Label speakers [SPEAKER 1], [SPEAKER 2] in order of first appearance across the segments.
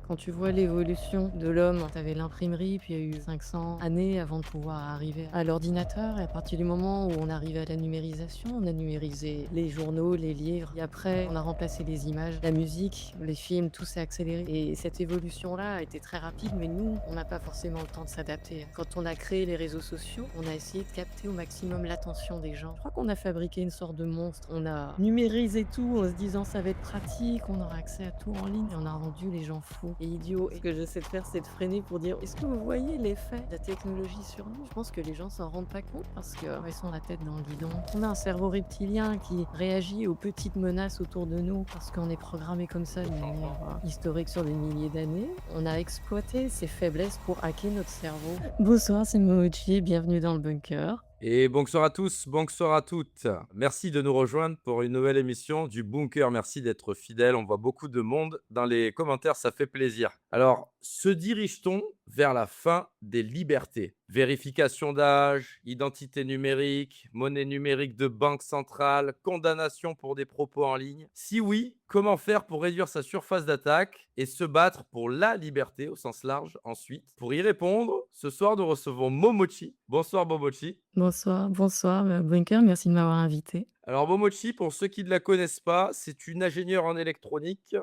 [SPEAKER 1] Quand tu vois l'évolution de l'homme, tu avais l'imprimerie, puis il y a eu 500 années avant de pouvoir arriver à l'ordinateur et à partir du moment où on arrivait à la numérisation, on a numérisé les journaux, les livres et après on a remplacé les images, la musique, les films, tout s'est accéléré et cette évolution-là a été très rapide mais nous, on n'a pas forcément le temps de s'adapter. Quand on a créé les réseaux sociaux, on a essayé de capter au maximum l'attention des gens. Je crois qu'on a fabriqué une sorte de monstre. On a numérisé tout en se disant: «Ça va être pratique, on aura accès à tout en ligne» et on a rendu les gens fous et idiots et ce que j'essaie de faire, c'est de freiner pour dire: «Est-ce que vous voyez l'effet de la technologie sur nous?» Je pense que les gens s'en rendent pas compte parce qu'ils sont la tête dans le guidon. On a un cerveau reptilien qui réagit aux petites menaces autour de nous parce qu'on est programmé comme ça de manière, historique sur des milliers d'années. On a exploité ces faiblesses pour hacker notre cerveau. Bonsoir, c'est Momochi, bienvenue dans le bunker.
[SPEAKER 2] Et bonsoir à tous, bonsoir à toutes. Merci de nous rejoindre pour une nouvelle émission du Bunker. Merci d'être fidèles. On voit beaucoup de monde dans les commentaires, ça fait plaisir. Alors, se dirige-t-on vers la fin des libertés? Vérification d'âge, identité numérique, monnaie numérique de banque centrale, condamnation pour des propos en ligne. Si oui, comment faire pour réduire sa surface d'attaque et se battre pour la liberté au sens large ensuite? Pour y répondre, ce soir nous recevons Momochi. Bonsoir Momochi.
[SPEAKER 1] Bonsoir, bonsoir, bunker, merci de m'avoir invité.
[SPEAKER 2] Alors Momochi, pour ceux qui ne la connaissent pas, c'est une ingénieure en électronique,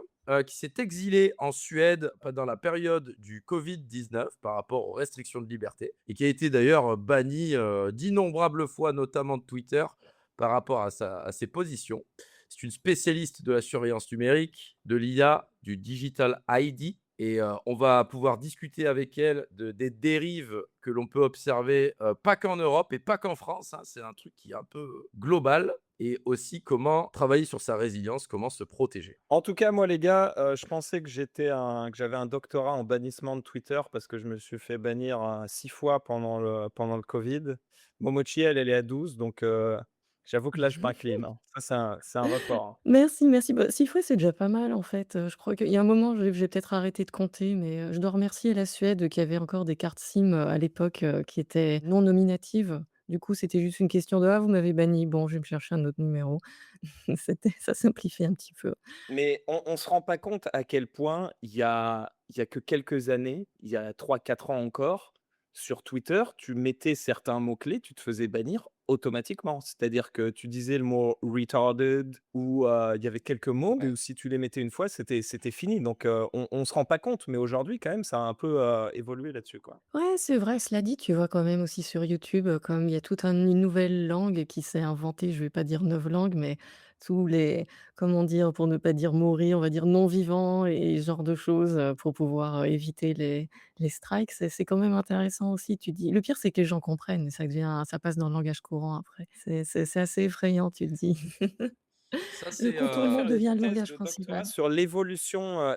[SPEAKER 2] qui s'est exilée en Suède pendant la période du Covid-19 par rapport aux restrictions de liberté et qui a été d'ailleurs bannie, d'innombrables fois, notamment de Twitter, par rapport à ses positions. C'est une spécialiste de la surveillance numérique, de l'IA, du digital ID et on va pouvoir discuter avec elle des dérives que l'on peut observer, pas qu'en Europe et pas qu'en France, hein. C'est un truc qui est un peu global et aussi comment travailler sur sa résilience, comment se protéger.
[SPEAKER 3] En tout cas, moi, les gars, je pensais que j'avais un doctorat en bannissement de Twitter parce que je me suis fait bannir, 6 fois pendant le covid. Momochi, elle est à 12, donc j'avoue que là, je m'incline, hein. Ça, c'est un record, hein.
[SPEAKER 1] Merci, merci. Bah, 6 fois, c'est déjà pas mal, en fait, je crois qu'il y a un moment, j'ai peut-être arrêté de compter, mais je dois remercier la Suède qui avait encore des cartes SIM, à l'époque, qui étaient non nominatives. Du coup, c'était juste une question de: «Ah, vous m'avez banni, bon, je vais me chercher un autre numéro». Ça simplifiait un petit peu.
[SPEAKER 3] Mais on se rend pas compte à quel point il y a que quelques années, il y a 3, 4 ans encore, sur Twitter, tu mettais certains mots-clés, tu te faisais bannir automatiquement. C'est-à-dire que tu disais le mot retarded ou, il y avait quelques mots où si tu les mettais une fois, c'était fini. Donc, on se rend pas compte, mais aujourd'hui quand même ça a un peu, évolué là-dessus, quoi.
[SPEAKER 1] Ouais, c'est vrai, cela dit, tu vois quand même aussi sur YouTube, comme il y a toute une nouvelle langue qui s'est inventée, je vais pas dire novlangue, mais tous les comment dire? Pour ne pas dire mourir, on va dire non-vivants et ce genre de choses, pour pouvoir, éviter les strikes. C'est quand même intéressant aussi, tu dis le pire, c'est que les gens comprennent et ça passe dans le langage courant après. C'est assez effrayant, tu te dis.
[SPEAKER 2] Ça,
[SPEAKER 1] Le
[SPEAKER 2] c'est,
[SPEAKER 3] En train de
[SPEAKER 1] contournement
[SPEAKER 3] faire une
[SPEAKER 1] devient le
[SPEAKER 3] thèse
[SPEAKER 1] langage
[SPEAKER 3] de doctorat
[SPEAKER 1] principal.
[SPEAKER 3] sur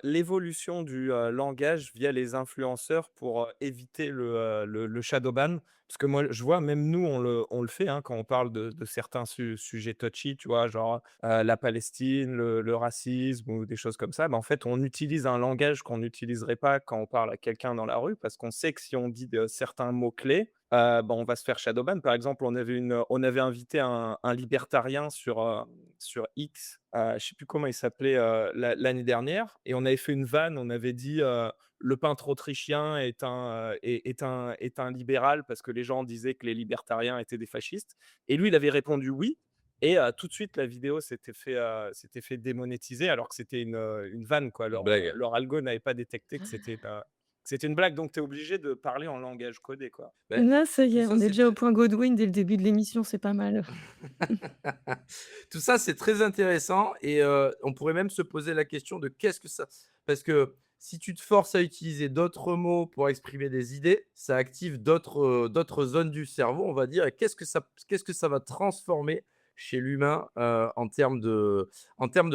[SPEAKER 3] l'évolution du, langage via les influenceurs pour, éviter le shadow ban. Parce que moi, je vois même nous, on le fait, hein, quand on parle de certains sujets touchy, tu vois? Genre, la Palestine, le racisme ou des choses comme ça. Bah, en fait, on utilise un langage qu'on n'utiliserait pas quand on parle à quelqu'un dans la rue, parce qu'on sait que si on dit de certains mots clés, bah, on va se faire shadow ban. Par exemple, on avait invité un libertarien sur X, je sais plus comment il s'appelait, l'année dernière, et on avait fait une vanne, on avait dit, «Le peintre autrichien est un libéral» parce que les gens disaient que les libertariens étaient des fascistes, et lui, il avait répondu «oui», et tout de suite la vidéo s'était fait démonétiser alors que c'était une vanne, quoi.
[SPEAKER 2] une
[SPEAKER 3] Leur,
[SPEAKER 2] blague.
[SPEAKER 3] leur algo n'avait pas détecté que c'était une blague, donc tu es obligé de parler en langage codé, quoi.
[SPEAKER 2] Beh,
[SPEAKER 1] Là, ça y
[SPEAKER 2] tout
[SPEAKER 1] est,
[SPEAKER 2] ça,
[SPEAKER 1] on est
[SPEAKER 2] c'est
[SPEAKER 1] déjà au
[SPEAKER 2] très
[SPEAKER 1] point Godwin dès le début de l'émission, c'est pas mal.
[SPEAKER 2] tout ça, c'est très intéressant et on pourrait même se poser la question de qu'est-ce que ça parce que si tu te forces à utiliser d'autres mots pour exprimer des idées, ça active d'autres zones du cerveau, on va dire et qu'est-ce que ça va transformer chez l'humain, en termes de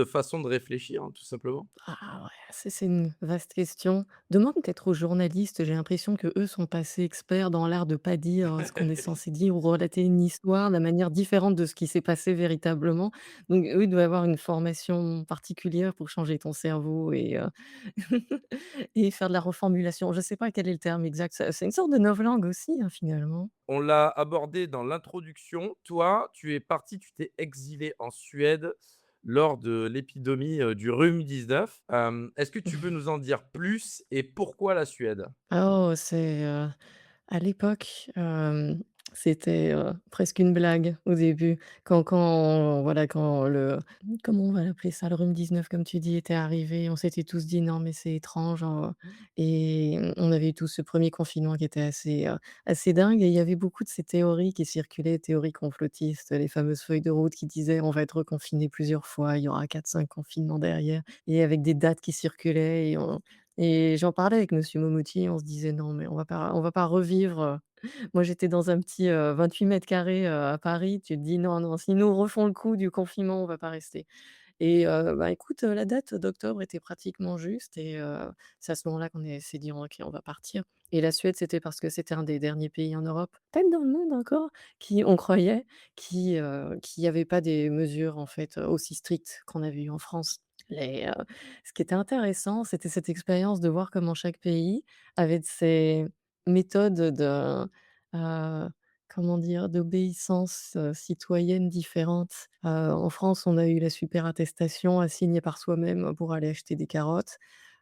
[SPEAKER 2] façon de réfléchir, hein, tout simplement?
[SPEAKER 1] Ah ouais, c'est une vaste question. Demande peut-être aux journalistes, j'ai l'impression que eux sont passés experts dans l'art de pas dire, ce qu'on est censé dire ou relater une histoire de manière différente de ce qui s'est passé véritablement. Donc eux, ils doivent avoir une formation particulière pour changer ton cerveau et et faire de la reformulation. Je sais pas quel est le terme exact. C'est une sorte de novlangue aussi, hein, finalement.
[SPEAKER 2] On l'a abordé dans l'introduction. Toi, tu es parti, tu t'es exilé en Suède. lors de l'épidémie, du rhume 19. Est-ce que tu peux nous en dire plus et pourquoi la Suède?
[SPEAKER 1] Oh, à l'époque, c'était, presque une blague au début. Voilà, quand comment on va l'appeler ça? Le rhume 19 comme tu dis était arrivé, on s'était tous dit: «Non mais c'est étrange», et on avait eu tous ce premier confinement qui était assez dingue, et il y avait beaucoup de ces théories qui circulaient, théories complotistes, les fameuses feuilles de route qui disaient: «On va être reconfinés plusieurs fois, il y aura 4, 5 confinements derrière», et avec des dates qui circulaient, et j'en parlais avec monsieur Momoty, on se disait: «Non, mais on va pas revivre», moi, j'étais dans un petit, 28 m², à Paris. Tu te dis: «Non, non, s'ils nous refont le coup du confinement, on va pas rester». Et bah, écoute, la date d'octobre était pratiquement juste, et c'est à ce moment-là qu'on s'est dit: «OK, on va partir», et la Suède, c'était parce que c'était un des derniers pays en Europe, peut-être dans le monde encore, qui on croyait, qui avait pas des mesures, en fait, aussi strictes qu'on avait eues en France. Les, heu, Ce qui était intéressant, c'était cette expérience de voir comment chaque pays avait ses méthodes heu comment dire? D'obéissance, citoyenne différente. En France, on a eu la super attestation à signer par soi-même pour aller acheter des carottes.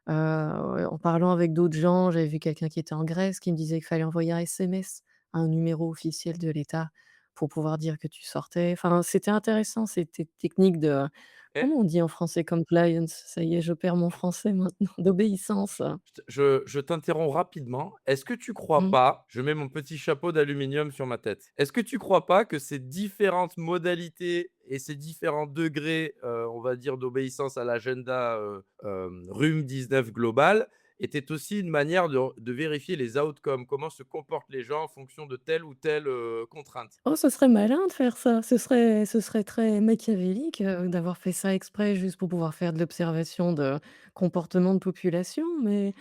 [SPEAKER 1] En parlant avec d'autres gens, j'avais vu quelqu'un qui était en Grèce qui me disait qu'il fallait envoyer un SMS à un numéro officiel de l'État pour pouvoir dire que tu sortais. Enfin, c'était intéressant, c'était technique de
[SPEAKER 2] Eh,
[SPEAKER 1] comment on dit en français compliance? Ça y est, je perds mon français maintenant, d'obéissance.
[SPEAKER 2] je t'interromps rapidement. Est-ce que tu crois
[SPEAKER 1] Mmh.
[SPEAKER 2] pas, je mets mon petit chapeau d'aluminium sur ma tête. Est-ce que tu crois pas que ces différentes modalités et ces différents degrés, on va dire d'obéissance à l'agenda, rhume 19 global, étaient aussi une manière de vérifier les outcomes? Comment se comportent les gens en fonction de telle ou telle, contrainte?
[SPEAKER 1] Oh, ce serait malin de faire ça. Ce serait très machiavélique, d'avoir fait ça exprès juste pour pouvoir faire de l'observation de comportement de population, mais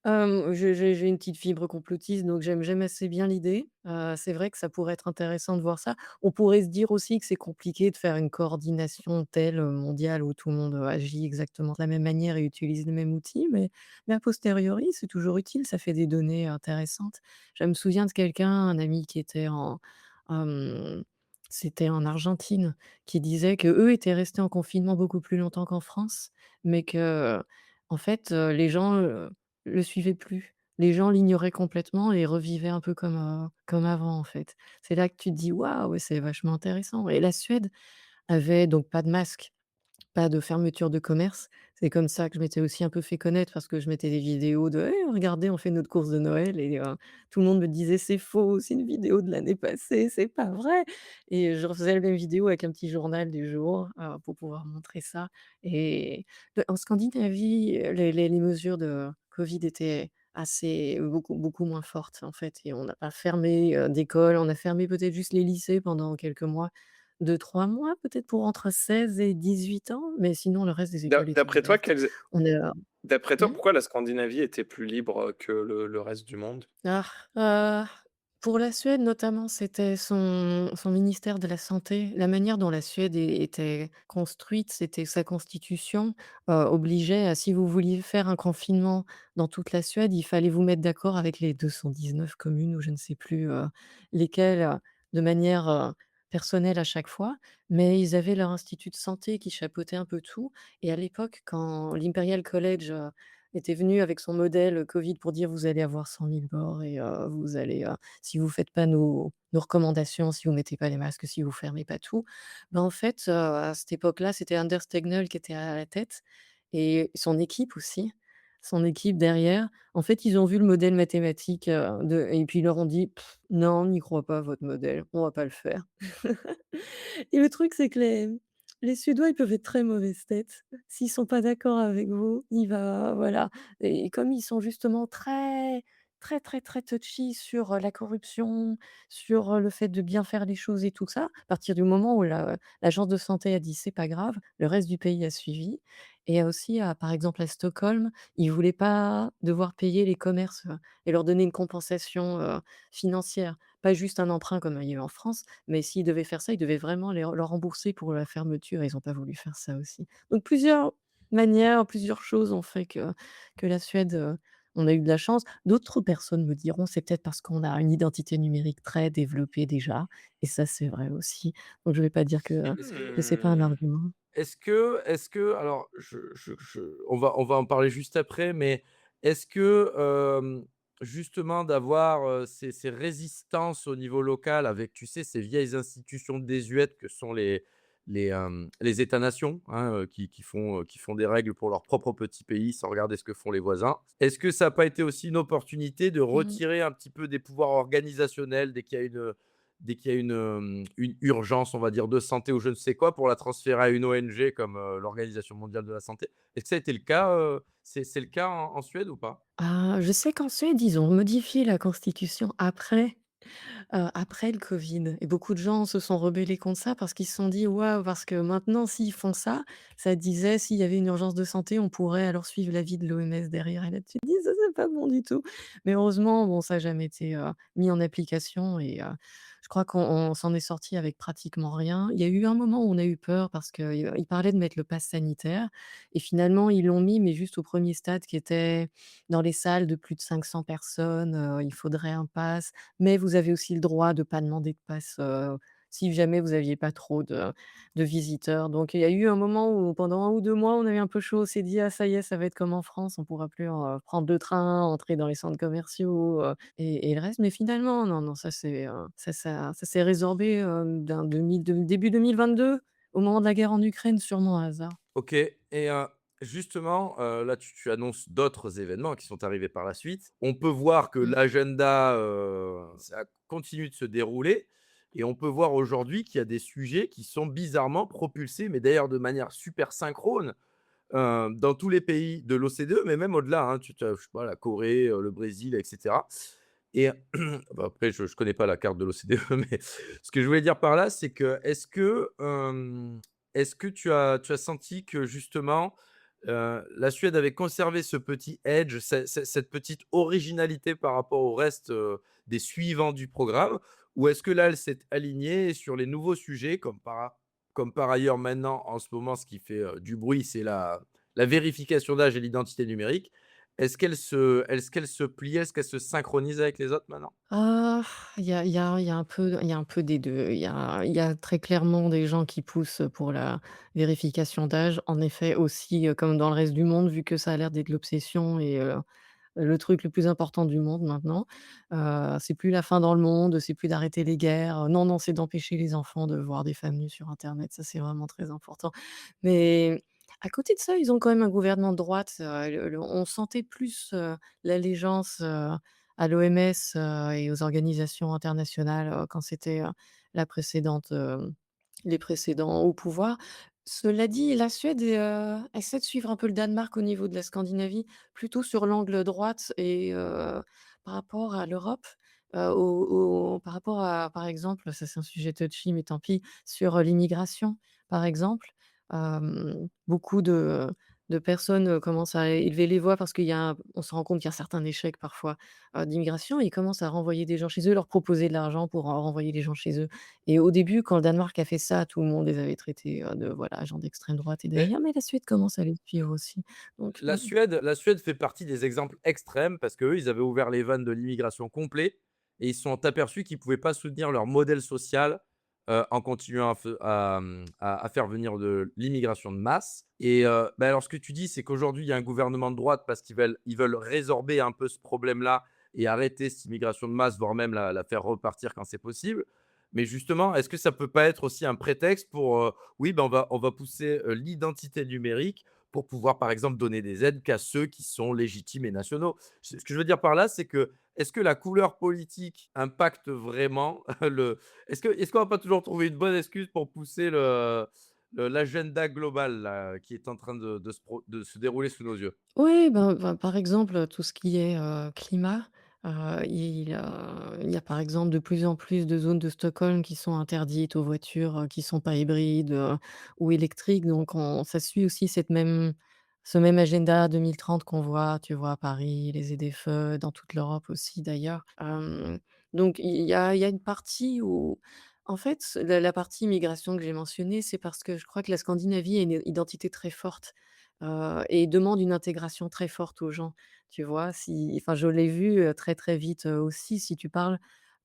[SPEAKER 1] j'ai une petite fibre complotiste, donc j'aime assez bien l'idée. C'est vrai que ça pourrait être intéressant de voir ça. On pourrait se dire aussi que c'est compliqué de faire une coordination telle, mondiale, où tout le monde, agit exactement de la même manière et utilise les mêmes outils, mais a posteriori, c'est toujours utile, ça fait des données intéressantes. Je me souviens de quelqu'un, un ami qui était Hem, c'était en Argentine, qui disait qu'eux étaient restés en confinement beaucoup plus longtemps qu'en France, mais qu'en fait, les gens, le suivaient plus. Les gens l'ignoraient complètement et revivaient un peu comme avant, en fait. C'est là que tu te dis: «Waouh, c'est vachement intéressant», et la Suède avait donc pas de masque. Pas de fermeture de commerce. C'est comme ça que je m'étais aussi un peu fait connaître, parce que je mettais des vidéos de: «Hey, regardez, on fait notre course de Noël», et tout le monde me disait: «C'est faux, c'est une vidéo de l'année passée, c'est pas vrai», et je refaisais la même vidéo avec un petit journal du jour, pour pouvoir montrer ça. Et en Scandinavie, les mesures de Covid étaient beaucoup beaucoup moins fortes, en fait, et on n'a pas fermé, d'école. On a fermé peut-être juste les lycées pendant quelques mois. 2, 3 mois peut-être pour entre 16 et 18 ans, mais sinon le reste des écoles étaient
[SPEAKER 3] D'après toi,
[SPEAKER 1] ouvertes. On a
[SPEAKER 3] d'après toi,
[SPEAKER 1] mmh?
[SPEAKER 3] pourquoi la Scandinavie était plus libre que le reste du monde?
[SPEAKER 1] Ah, heu, pour la Suède notamment, c'était son ministère de la santé. La manière dont la Suède était construite, c'était sa constitution, obligeait à, si vous vouliez faire un confinement dans toute la Suède, il fallait vous mettre d'accord avec les 219 communes ou je ne sais plus, lesquelles, de manière, personnelle à chaque fois. Mais ils avaient leur institut de santé qui chapeautait un peu tout, et à l'époque, quand l'Imperial College, était venu avec son modèle Covid pour dire: «Vous allez avoir 100 000 morts, et vous allez, si vous faites pas nos recommandations, si vous mettez pas les masques, si vous fermez pas tout». Ben, en fait, à cette époque-là, c'était Anders Tegnell qui était à la tête, et son équipe aussi, son équipe derrière. En fait, ils ont vu le modèle mathématique, et puis ils leur ont dit: Non, on n'y croit pas à votre modèle, on va pas le faire». Et le truc, c'est que les Suédois, ils peuvent être très mauvaise tête. S'ils sont pas d'accord avec vous, il va voilà, et comme ils sont justement très, très, très, très touchy sur, la corruption, sur, le fait de bien faire les choses et tout ça, à partir du moment où l'agence de santé a dit: «C'est pas grave», le reste du pays a suivi. Et aussi par exemple à Stockholm, ils voulaient pas devoir payer les commerces, et leur donner une compensation, financière. Pas juste un emprunt comme il y a eu en France, mais s'ils devaient faire ça, ils devaient vraiment leur rembourser pour la fermeture, et ils ont pas voulu faire ça aussi. Donc plusieurs manières, plusieurs choses ont fait que la Suède, on a eu de la chance. D'autres personnes me diront: «C'est peut-être parce qu'on a une identité numérique très développée déjà», et ça, c'est vrai aussi. Donc je vais pas dire que c'est pas un
[SPEAKER 3] Mmh.
[SPEAKER 1] argument.
[SPEAKER 2] est-ce que alors on va en parler juste après, mais est-ce que, justement d'avoir, ces résistances au niveau local avec, tu sais, ces vieilles institutions désuètes que sont les États-nations, hein, qui font des règles pour leur propre petit pays sans regarder ce que font les voisins. Est-ce que ça n'a pas été aussi une opportunité de
[SPEAKER 1] Mmh.
[SPEAKER 2] retirer un petit peu des pouvoirs organisationnels dès qu'il y a une urgence, on va dire, de santé ou je ne sais quoi, pour la transférer à une ONG comme, l'Organisation mondiale de la santé. Est-ce que ça a été le cas, c'est le cas en Suède ou pas?
[SPEAKER 1] Ah, je sais qu'en Suède, ils ont modifié la constitution après le Covid et beaucoup de gens se sont rebellés contre ça parce qu'ils se sont dit: «Waouh!» parce que maintenant s'ils font ça, ça disait s'il y avait une urgence de santé, on pourrait alors suivre l'avis de l'OMS derrière et là tu te dis: «Ça, c'est pas bon du tout». Mais heureusement, bon, ça a jamais été, mis en application et je crois qu'on s'en est sorti avec pratiquement rien. Il y a eu un moment où on a eu peur parce qu'ils parlaient de mettre le pass sanitaire et finalement ils l'ont mis, mais juste au premier stade qui était dans les salles de plus de 500 personnes, il faudrait un pass. Mais vous avez aussi le droit de pas demander de passe, si jamais vous aviez pas trop de visiteurs. Donc il y a eu un moment où pendant 1 ou 2 mois, on avait un peu chaud. On s'est dit: «Ah ça y est, ça va être comme en France, on pourra plus, prendre de train, entrer dans les centres commerciaux, et le reste». Mais finalement, non, non, ça s'est résorbé, d'un demi de début 2022, au moment de la guerre en Ukraine, sûrement un hasard.
[SPEAKER 2] OK et justement, là, tu annonces d'autres événements qui sont arrivés par la suite. On peut voir que
[SPEAKER 1] Mmh.
[SPEAKER 2] l'agenda, ça continue de se dérouler et on peut voir aujourd'hui qu'il y a des sujets qui sont bizarrement propulsés, mais d'ailleurs de manière super synchrone, dans tous les pays de l'OCDE, mais même au-delà, hein. Tu as, je sais pas, la Corée, le Brésil et cetera et bah, après je connais pas la carte de l'OCDE, mais ce que je voulais dire par là, c'est que est-ce que tu as senti que justement, la Suède avait conservé ce petit edge, cette petite originalité par rapport au reste, des suivants du programme? Ou est-ce que là, elle s'est alignée sur les nouveaux sujets comme par ailleurs maintenant, en ce moment, ce qui fait, du bruit, c'est la vérification d'âge et l'identité numérique. Est-ce qu'elle se plie? Est-ce qu'elle se synchronise avec les autres maintenant?
[SPEAKER 1] Ah, il y a un peu des 2. Il y a très clairement des gens qui poussent pour la vérification d'âge. En effet aussi, comme dans le reste du monde, vu que ça a l'air d'être l'obsession et le truc le plus important du monde maintenant. C'est plus la fin dans le monde, c'est plus d'arrêter les guerres, non, non, c'est d'empêcher les enfants de voir des femmes nues sur internet, ça c'est vraiment très important. Mais à côté de ça, ils ont quand même un gouvernement de droite, on sentait plus, l'allégeance, à l'OMS, et aux organisations internationales, quand c'était, la précédente, les précédents au pouvoir. Cela dit, la Suède essaie de suivre un peu le Danemark au niveau de la Scandinavie, plutôt sur l'angle droite et par rapport à l'Europe, par rapport à par exemple, ça c'est un sujet touchy, mais tant pis, sur, l'immigration, par exemple. Beaucoup de personnes, commencent à élever les voix parce on se rend compte qu'il y a un certain échec parfois, d'immigration et ils commencent à renvoyer des gens chez eux, leur proposer de l'argent pour, renvoyer les gens chez eux. Et au début, quand le Danemark a fait ça, tout le monde les avait traités, de voilà, gens d'extrême droite et
[SPEAKER 2] Mais
[SPEAKER 1] derrière, mais la Suède commence à les suivre aussi. Donc
[SPEAKER 2] la Suède fait partie des exemples extrêmes parce qu'eux, ils avaient ouvert les vannes de l'immigration complet et ils se sont aperçus qu'ils ne pouvaient pas soutenir leur modèle social, en continuant à faire venir de l'immigration de masse et bah, alors ce que tu dis, c'est qu'aujourd'hui, il y a un gouvernement de droite parce qu'ils veulent résorber un peu ce problème-là et arrêter cette immigration de masse, voire même la faire repartir quand c'est possible. Mais justement, est-ce que ça peut pas être aussi un prétexte pour, oui, ben, on va pousser, l'identité numérique pour pouvoir, par exemple, donner des aides qu'à ceux qui sont légitimes et nationaux. Ce que je veux dire par là, c'est que, est-ce que la couleur politique impacte vraiment le est-ce qu'on va pas toujours trouver une bonne excuse pour pousser l'agenda global là, qui est en train de se dérouler sous nos yeux?
[SPEAKER 1] oui, ben, par exemple, tout ce qui est, climat, il y a par exemple de plus en plus de zones de Stockholm qui sont interdites aux voitures, qui sont pas hybrides, ou électriques. Donc ça suit aussi ce même agenda 2030 qu'on voit, tu vois, à Paris, les ZFE, dans toute l'Europe aussi d'ailleurs. Donc il y a une partie où en fait, la partie immigration que j'ai mentionnée, c'est parce que je crois que la Scandinavie a une identité très forte. Et demande une intégration très forte aux gens, tu vois? Si enfin, je l'ai vu, très, très vite, aussi. Si tu parles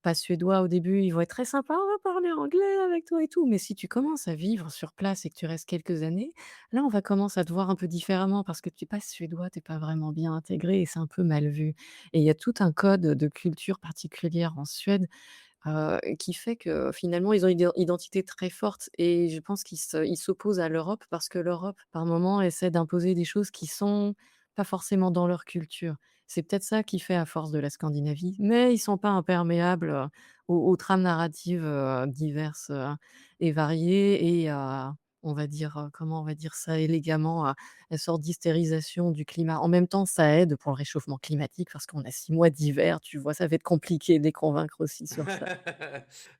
[SPEAKER 1] pas suédois au début, ils vont être très sympas: «On va parler anglais avec toi et tout». Mais si tu commences à vivre sur place et que tu restes quelques années, là, on va commencer à te voir un peu différemment parce que tu es pas suédois, tu es pas vraiment bien intégré et c'est un peu mal vu. Et il y a tout un code de culture particulière en Suède, qui fait que finalement ils ont une identité très forte et je pense qu'ils s'opposent à l'Europe parce que l'Europe, par moment, essaie d'imposer des choses qui sont pas forcément dans leur culture. C'est peut-être ça qui fait à force de la Scandinavie, mais ils sont pas imperméables, aux trames narratives, diverses, et variées et à, on va dire, comment on va dire ça élégamment? À une sorte d'hystérisation du climat. En même temps, ça aide pour le réchauffement climatique parce qu'on a 6 mois d'hiver, tu vois? Ça va être compliqué de les convaincre aussi sur ça.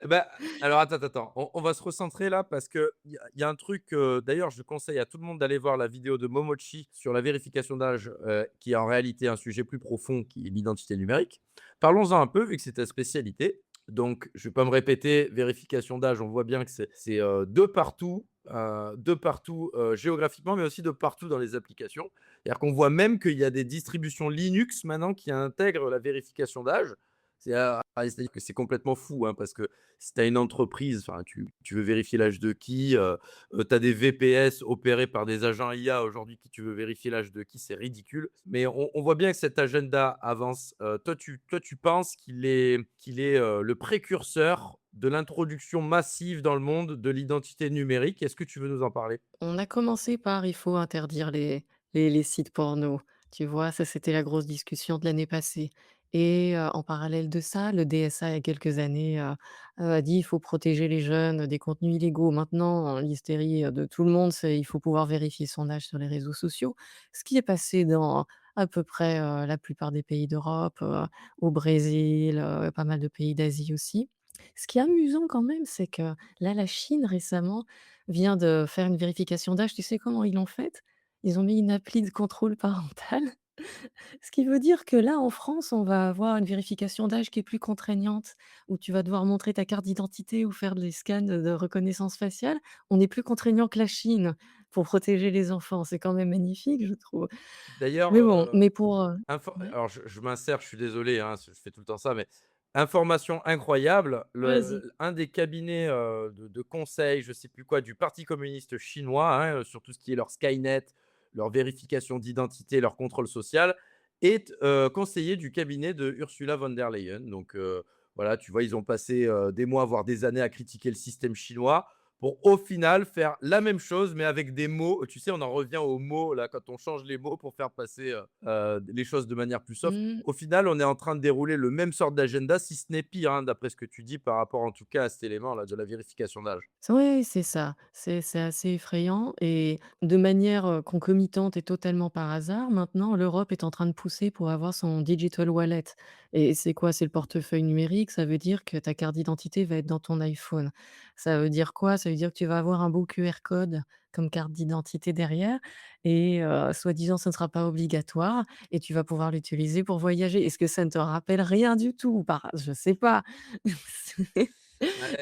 [SPEAKER 2] Bah, alors attends, on va se recentrer là parce qu'il y a un truc, d'ailleurs je conseille à tout le monde d'aller voir la vidéo de Momochi sur la vérification d'âge, qui est en réalité un sujet plus profond qui est l'identité numérique. Parlons-en un peu vu que c'est ta spécialité. Donc je ne vais pas me répéter, vérification d'âge, on voit bien que c'est de partout, géographiquement, mais aussi de partout dans les applications. C'est-à-dire qu'on voit même qu'il y a des distributions Linux maintenant qui intègrent la vérification d'âge. C'est-à-dire que c'est complètement fou, hein, parce que si tu as une entreprise, enfin, tu veux vérifier l'âge de qui, tu as des VPS opérés par des agents IA aujourd'hui qui tu veux vérifier l'âge de qui, c'est ridicule. Mais on voit bien que cet agenda avance. Toi, tu penses qu'il est le précurseur de l'introduction massive dans le monde de l'identité numérique. Est-ce que tu veux nous en parler?
[SPEAKER 1] On a commencé par: «Il faut interdire les sites porno». Tu vois? Ça, c'était la grosse discussion de l'année passée et en parallèle de ça, le DSA, il y a quelques années, a dit: «Il faut protéger les jeunes des contenus illégaux». Maintenant, l'hystérie, de tout le monde, c'est: «Il faut pouvoir vérifier son âge sur les réseaux sociaux». Ce qui est passé dans à peu près, la plupart des pays d'Europe, au Brésil, pas mal de pays d'Asie aussi. Ce qui est amusant quand même, c'est que là, la Chine récemment vient de faire une vérification d'âge. Tu sais comment ils l'ont faite? Ils ont mis une appli de contrôle parental. Ce qui veut dire que là, en France, on va avoir une vérification d'âge qui est plus contraignante, où tu vas devoir montrer ta carte d'identité ou faire des scans de reconnaissance faciale. On est plus contraignant que la Chine pour protéger les enfants. C'est quand même magnifique, je trouve.
[SPEAKER 2] D'ailleurs,
[SPEAKER 1] Mais bon, mais pour, ouais,
[SPEAKER 2] alors je m'insère, je suis désolé, hein, je fais tout le temps ça, mais information incroyable,
[SPEAKER 1] vas-y.
[SPEAKER 2] un des cabinets, de conseil, je sais plus quoi, du parti communiste chinois, hein, sur tout ce qui est leur Skynet, leur vérification d'identité, leur contrôle social, est, conseiller du cabinet de Ursula von der Leyen. Donc, voilà, tu vois, ils ont passé, des mois, voire des années à critiquer le système chinois pour au final faire la même chose, mais avec des mots. Tu sais, on en revient aux mots, là, quand on change les mots pour faire passer les choses de manière plus soft.
[SPEAKER 1] Mmh.
[SPEAKER 2] Au final, on est en train de dérouler le même sort d'agenda, si ce n'est pire, hein, d'après ce que tu dis, par rapport en tout cas à cet élément-là de la vérification d'âge.
[SPEAKER 1] Oui, c'est ça. C'est assez effrayant et de manière, concomitante et totalement par hasard, maintenant, l'Europe est en train de pousser pour avoir son digital wallet et c'est quoi? C'est le portefeuille numérique, ça veut dire que ta carte d'identité va être dans ton iPhone. Ça veut dire quoi? Ça veut dire que tu vas avoir un beau QR code comme carte d'identité derrière et soi-disant, ce ne sera pas obligatoire et tu vas pouvoir l'utiliser pour voyager. Est-ce que ça ne te rappelle rien du tout je sais pas.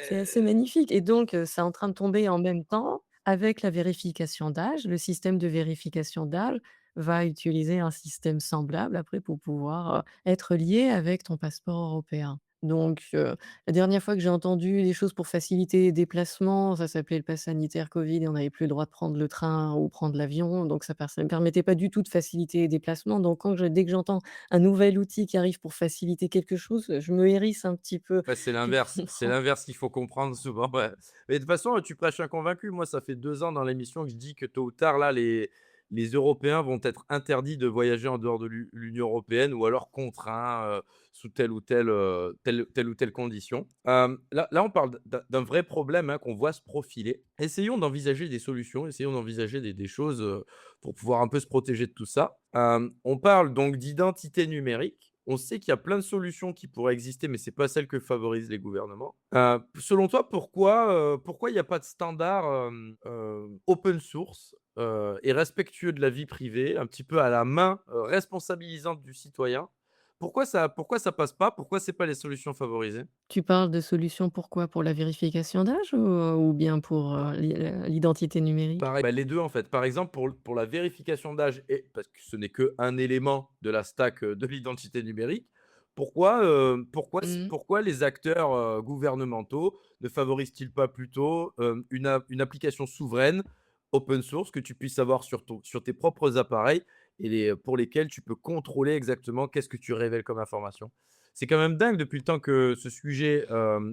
[SPEAKER 1] C'est assez magnifique et donc c'est en train de tomber en même temps avec la vérification d'âge. Le système de vérification d'âge va utiliser un système semblable après pour pouvoir, être lié avec ton passeport européen. Donc la dernière fois que j'ai entendu des choses pour faciliter les déplacements, ça s'appelait le pass sanitaire covid et on n'avait plus le droit de prendre le train ou prendre l'avion, donc ça ne permettait pas du tout de faciliter les déplacements. Donc dès que j'entends un nouvel outil qui arrive pour faciliter quelque chose, je me hérisse un petit peu,
[SPEAKER 2] Ouais, c'est
[SPEAKER 1] tu
[SPEAKER 2] l'inverse. C'est
[SPEAKER 1] comprends?
[SPEAKER 2] l'inverse qu'il faut comprendre souvent, ouais. Mais de toute façon, tu prêches un convaincu. Moi, ça fait 2 ans dans l'émission que je dis que tôt ou tard, là, les Européens vont être interdits de voyager en dehors de l'Union européenne ou alors contraints, sous telle ou telle condition. Là, on parle d'un vrai problème, hein, qu'on voit se profiler. Essayons d'envisager des solutions, essayons d'envisager des choses, pour pouvoir un peu se protéger de tout ça. On parle donc d'identité numérique. On sait qu'il y a plein de solutions qui pourraient exister, mais c'est pas celles que favorisent les gouvernements. Selon toi, pourquoi il n'y a pas de standard, open source, et respectueux de la vie privée, un petit peu à la main, responsabilisante du citoyen? Pourquoi ça passe pas? Pourquoi c'est pas les solutions favorisées?
[SPEAKER 1] Tu parles de solutions pourquoi? Pour la vérification d'âge ou bien pour, l'identité numérique?
[SPEAKER 2] Pareil, bah, les 2 en fait. Par exemple, pour la vérification d'âge et parce que ce n'est qu'un élément de la stack, de l'identité numérique.
[SPEAKER 1] Mmh.
[SPEAKER 2] Pourquoi les acteurs, gouvernementaux ne favorisent-ils pas plutôt, une application souveraine, open source, que tu puisses avoir sur tes propres appareils et pour lesquels tu peux contrôler exactement qu'est-ce que tu révèles comme information? C'est quand même dingue depuis le temps que ce sujet,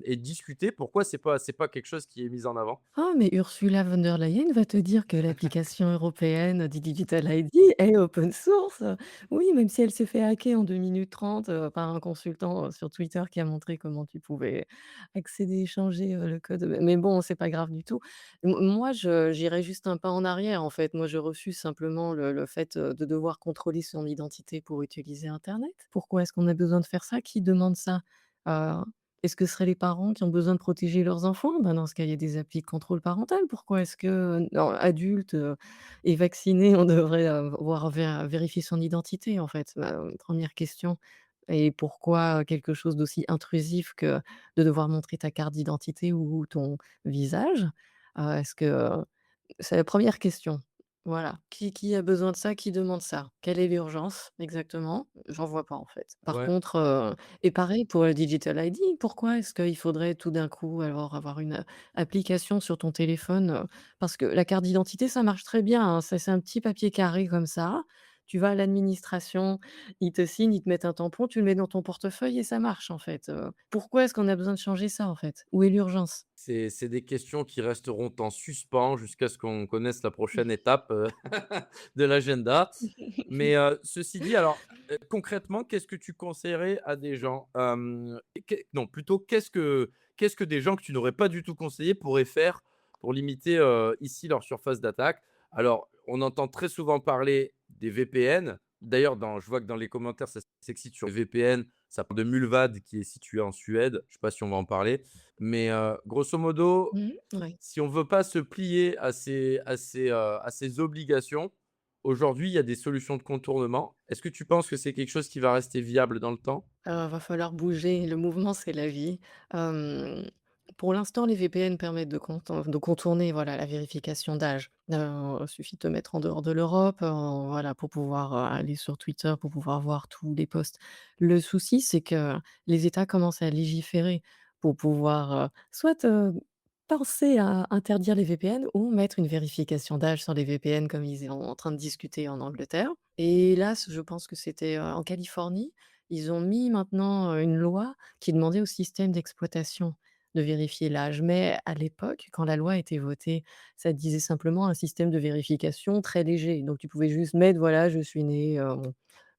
[SPEAKER 2] est discuté. Pourquoi c'est pas quelque chose qui est mis en avant?
[SPEAKER 1] Ah, mais Ursula von der Leyen va te dire que l'application européenne Digital ID est open source. Oui, même si elle s'est fait hacker en 2 minutes 30, par un consultant, sur Twitter qui a montré comment tu pouvais accéder et changer, le code. Mais bon, c'est pas grave du tout. Moi, j'irais juste un pas en arrière, en fait. Moi, je refuse simplement le fait, de devoir contrôler son identité pour utiliser internet. Pourquoi est-ce qu'on a besoin de faire ça? Qui demande ça? Heu Est-ce que ce seraient les parents qui ont besoin de protéger leurs enfants? Ben, dans ce cas, il y a des applis de contrôle parental. Pourquoi est-ce que, non, adultes, et vaccinés, on devrait, avoir vérifier son identité, en fait? 1 question. Et pourquoi, quelque chose d'aussi intrusif que de devoir montrer ta carte d'identité ou ton visage? Est-ce que, c'est la première question. Voilà. Qui a besoin de ça? Qui demande ça? Quelle est l'urgence exactement? J'en vois pas, en fait. Par
[SPEAKER 2] Ouais.
[SPEAKER 1] contre, et pareil pour le Digital ID, pourquoi est-ce qu'il faudrait tout d'un coup alors avoir une, application sur ton téléphone, parce que la carte d'identité, ça marche très bien, hein. C'est un petit papier carré comme ça. Tu vas à l'administration, ils te signent, ils te mettent un tampon, tu le mets dans ton portefeuille et ça marche, en fait. Pourquoi est-ce qu'on a besoin de changer ça, en fait? Où est l'urgence?
[SPEAKER 2] C'est des questions qui resteront en suspens jusqu'à ce qu'on connaisse la prochaine étape, de l'agenda. Mais, ceci dit, alors, concrètement, qu'est-ce que tu conseillerais à des gens? Non, plutôt qu'est-ce que des gens que tu n'aurais pas du tout conseillé pourraient faire pour limiter, ici leur surface d'attaque? Alors, on entend très souvent parler des VPN. D'ailleurs, je vois que dans les commentaires, ça s'excite sur les VPN. Ça parle de Mullvad qui est situé en Suède. Je ne sais pas si on va en parler. Mais, grosso modo,
[SPEAKER 1] Mmh, ouais.
[SPEAKER 2] si on veut pas se plier à ces obligations, aujourd'hui, il y a des solutions de contournement. Est-ce que tu penses que c'est quelque chose qui va rester viable dans le temps?
[SPEAKER 1] Va falloir bouger. Le mouvement, c'est la vie. Hem, pour l'instant, les VPN permettent de contourner, voilà, la vérification d'âge. Suffit de te mettre en dehors de l'Europe, voilà, pour pouvoir, aller sur Twitter, pour pouvoir voir tous les posts. Le souci, c'est que les États commencent à légiférer pour pouvoir, soit, penser à interdire les VPN ou mettre une vérification d'âge sur les VPN comme ils sont en train de discuter en Angleterre. Et là, je pense que c'était, en Californie, ils ont mis maintenant, une loi qui demandait au système d'exploitation de vérifier l'âge. Mais à l'époque, quand la loi a été votée, ça disait simplement un système de vérification très léger. Donc tu pouvais juste mettre: «Voilà, je suis né,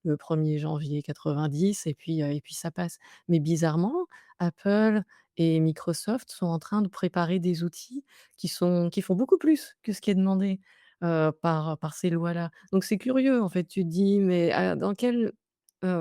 [SPEAKER 1] le 1er janvier 90», et puis ça passe. Mais bizarrement, Apple et Microsoft sont en train de préparer des outils qui font beaucoup plus que ce qui est demandé, par ces lois-là. Donc c'est curieux, en fait, tu te dis: «Mais dans quelle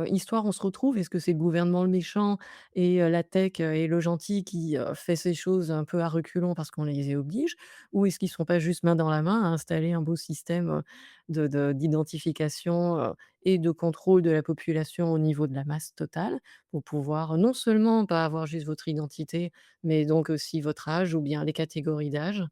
[SPEAKER 1] histoire on se retrouve? Est-ce que c'est le gouvernement le méchant et la tech, est le gentil qui, fait ces choses un peu à reculons parce qu'on les y oblige? Ou est-ce qu'ils ne sont pas juste main dans la main à installer un beau système, d'identification, et de contrôle de la population au niveau de la masse totale pour pouvoir non seulement pas avoir juste votre identité, mais donc aussi votre âge ou bien les catégories d'âge.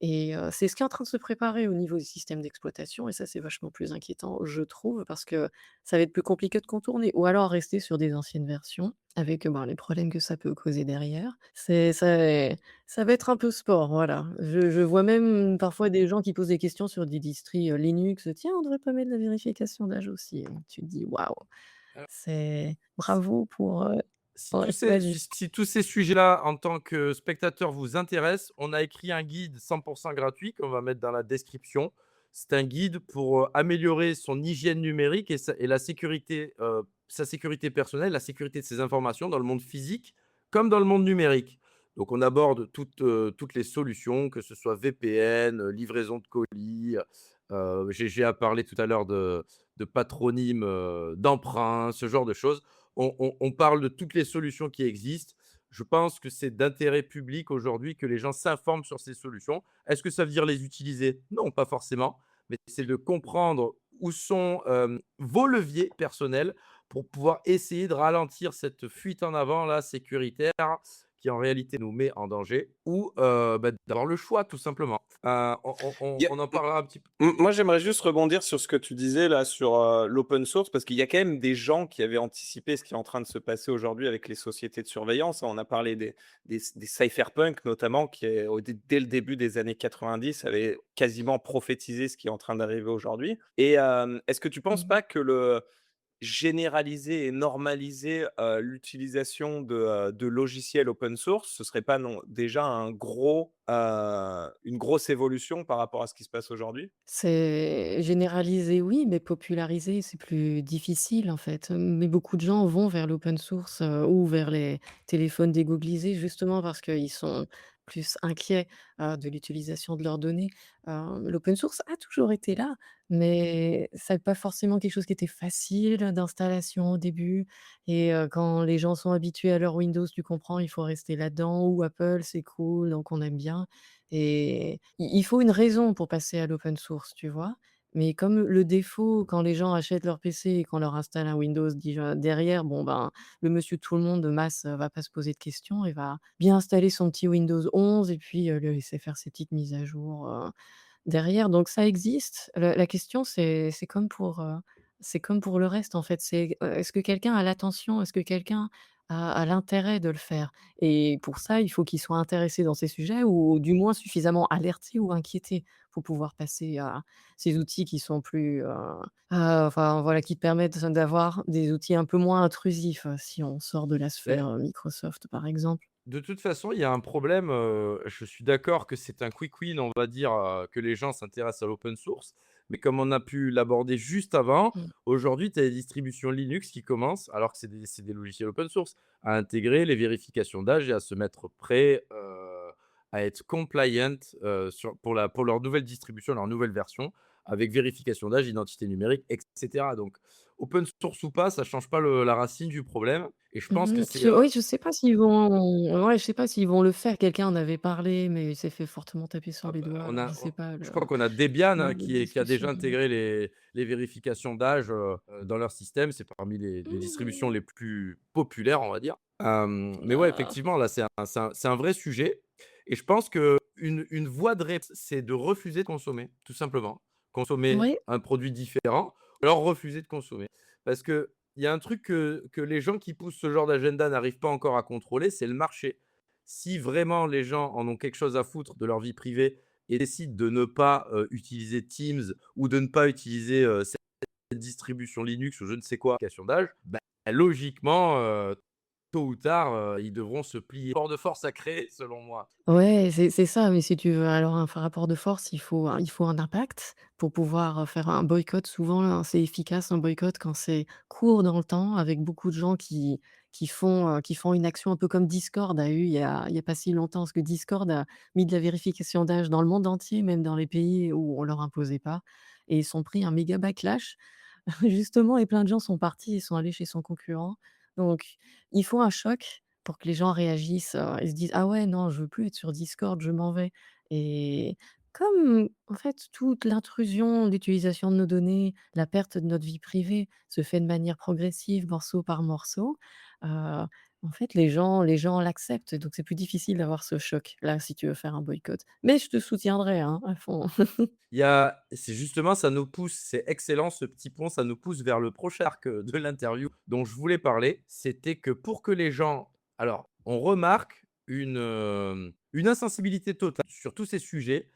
[SPEAKER 1] Et c'est ce qui est en train de se préparer au niveau du système d'exploitation et ça, c'est vachement plus inquiétant, je trouve, parce que ça va être plus compliqué de contourner ou alors rester sur des anciennes versions avec, ben, les problèmes que ça peut causer derrière. Ça va être un peu sport, voilà. Je vois même parfois des gens qui posent des questions sur des distris, Linux: «Tiens, on devrait pas mettre la vérification d'âge aussi?» Et tu te dis: «Waouh!»
[SPEAKER 2] Alors,
[SPEAKER 1] C'est
[SPEAKER 2] si
[SPEAKER 1] bravo pour,
[SPEAKER 2] si tous
[SPEAKER 1] ouais,
[SPEAKER 2] ces
[SPEAKER 1] vas-y.
[SPEAKER 2] si si tous ces sujets-là, en tant que spectateur, vous intéressent, on a écrit un guide 100 gratuit qu'on va mettre dans la description. C'est un guide pour, améliorer son hygiène numérique et la sécurité, sa sécurité personnelle, la sécurité de ses informations dans le monde physique comme dans le monde numérique. Donc on aborde toutes les solutions, que ce soit VPN, livraison de colis, j'ai parlé tout à l'heure de patronymes, d'emprunts, ce genre de choses. On parle de toutes les solutions qui existent. Je pense que c'est d'intérêt public aujourd'hui que les gens s'informent sur ces solutions. Est-ce que ça veut dire les utiliser? Non, pas forcément, mais c'est de comprendre où sont, vos leviers personnels pour pouvoir essayer de ralentir cette fuite en avant là sécuritaire qui en réalité nous met en danger ou d'avoir le choix tout simplement.
[SPEAKER 3] Il y a
[SPEAKER 2] On en parlera un petit peu.
[SPEAKER 3] Moi, j'aimerais juste rebondir sur ce que tu disais là sur, l'open source parce qu'il y a quand même des gens qui avaient anticipé ce qui est en train de se passer aujourd'hui avec les sociétés de surveillance. On a parlé des cypherpunks notamment qui dès le début des années 90 avaient quasiment prophétisé ce qui est en train d'arriver aujourd'hui et est-ce que tu penses
[SPEAKER 1] Mmh.
[SPEAKER 3] pas que le généraliser et normaliser, l'utilisation de logiciels open source, ce serait pas non déjà une grosse évolution par rapport à ce qui se passe aujourd'hui?
[SPEAKER 1] C'est généralisé, oui, mais populariser, c'est plus difficile, en fait. Mais beaucoup de gens vont vers l'open source, ou vers les téléphones dégooglisés, justement parce qu'ils sont plus inquiets, de l'utilisation de leurs données. L'open source a toujours été là, mais ça n'est pas forcément quelque chose qui était facile d'installation au début et quand les gens sont habitués à leur Windows, tu comprends, il faut rester là-dedans ou Apple, c'est cool, donc on aime bien. Et il faut une raison pour passer à l'open source, tu vois? Mais comme le défaut, quand les gens achètent leur PC et qu'on leur installe un Windows déjà derrière, bon, ben, le monsieur tout le monde de masse, va pas se poser de questions et va bien installer son petit Windows 11 et puis, le laisser faire ses petites mises à jour, derrière. Donc ça existe. La question c'est comme pour le reste, en fait. C'est, est-ce que quelqu'un a l'attention? Est-ce que quelqu'un a l'intérêt de le faire? Et pour ça, il faut qu'il soit intéressé dans ces sujets ou du moins suffisamment alerté ou inquiété pour pouvoir passer à ces outils qui sont plus, enfin voilà, qui te permettent d'avoir des outils un peu moins intrusifs, si on sort de la
[SPEAKER 2] Mais
[SPEAKER 1] sphère, Microsoft, par exemple.
[SPEAKER 2] de toute façon, il y a un problème, je suis d'accord que c'est un quick win, on va dire, que les gens s'intéressent à l'open source. Mais comme on a pu l'aborder juste avant,
[SPEAKER 1] Mmh.
[SPEAKER 2] aujourd'hui, tu as des distributions Linux qui commencent, alors que c'est des logiciels open source, à intégrer les vérifications d'âge et à se mettre prêts, à être compliant, pour leur nouvelle distribution, leur nouvelle version, avec vérification d'âge, identité numérique et cetera. Donc open source ou pas, ça change pas la racine du problème et je pense que
[SPEAKER 1] Mmh.
[SPEAKER 2] c'est,
[SPEAKER 1] Je sais pas s'ils vont ouais, je sais pas s'ils vont le faire. Quelqu'un en avait parlé, mais il s'est fait fortement taper sur
[SPEAKER 2] ah
[SPEAKER 1] les
[SPEAKER 2] bah,
[SPEAKER 1] doigts, alors je sais pas
[SPEAKER 2] je crois qu'on a Debian, hein,
[SPEAKER 1] les
[SPEAKER 2] qui a déjà
[SPEAKER 1] discussions qu'il y a eu.
[SPEAKER 2] intégré les vérifications d'âge, dans leur système. C'est parmi les distributions
[SPEAKER 1] Mmh.
[SPEAKER 2] les plus populaires, on va dire. Mais ouais,
[SPEAKER 1] Ah.
[SPEAKER 2] effectivement, là, c'est un vrai sujet et je pense qu'une voie de réponse, c'est de refuser de consommer, tout simplement. Consommer
[SPEAKER 1] Oui.
[SPEAKER 2] un produit différent, alors refuser de consommer. Parce qu'il y a un truc que les gens qui poussent ce genre d'agenda n'arrivent pas encore à contrôler, c'est le marché. Si vraiment les gens en ont quelque chose à foutre de leur vie privée et décident de ne pas, utiliser Teams ou de ne pas utiliser, cette distribution Linux ou je ne sais quoi, application d'âge, bah, logiquement, tôt ou tard, ils devront se plier. Fort de force à créer selon moi.
[SPEAKER 1] Ouais, c'est ça, mais si tu veux alors un rapport de force, il faut un impact pour pouvoir, faire un boycott. Souvent, hein, c'est efficace un boycott quand c'est court dans le temps avec beaucoup de gens qui font une action un peu comme Discord a eu il y a pas si longtemps. Parce que Discord a mis de la vérification d'âge dans le monde entier, même dans les pays où on leur imposait pas et ils sont pris un méga backlash justement et plein de gens sont partis et sont allés chez son concurrent. Donc il faut un choc pour que les gens réagissent, et se disent: «Ah ouais, non, je veux plus être sur Discord, je m'en vais» et comme, en fait, toute l'intrusion, l'utilisation de nos données, la perte de notre vie privée se fait de manière progressive, morceau par morceau, en fait, les gens l'acceptent, donc c'est plus difficile d'avoir ce choc-là si tu veux faire un boycott. Mais je te soutiendrai, hein, à fond.
[SPEAKER 2] C'est justement, ça nous pousse, c'est excellent ce petit pont, ça nous pousse vers le prochain arc, de l'interview dont je voulais parler. C'était que pour que les gens alors, on remarque une insensibilité totale sur tous ces sujets,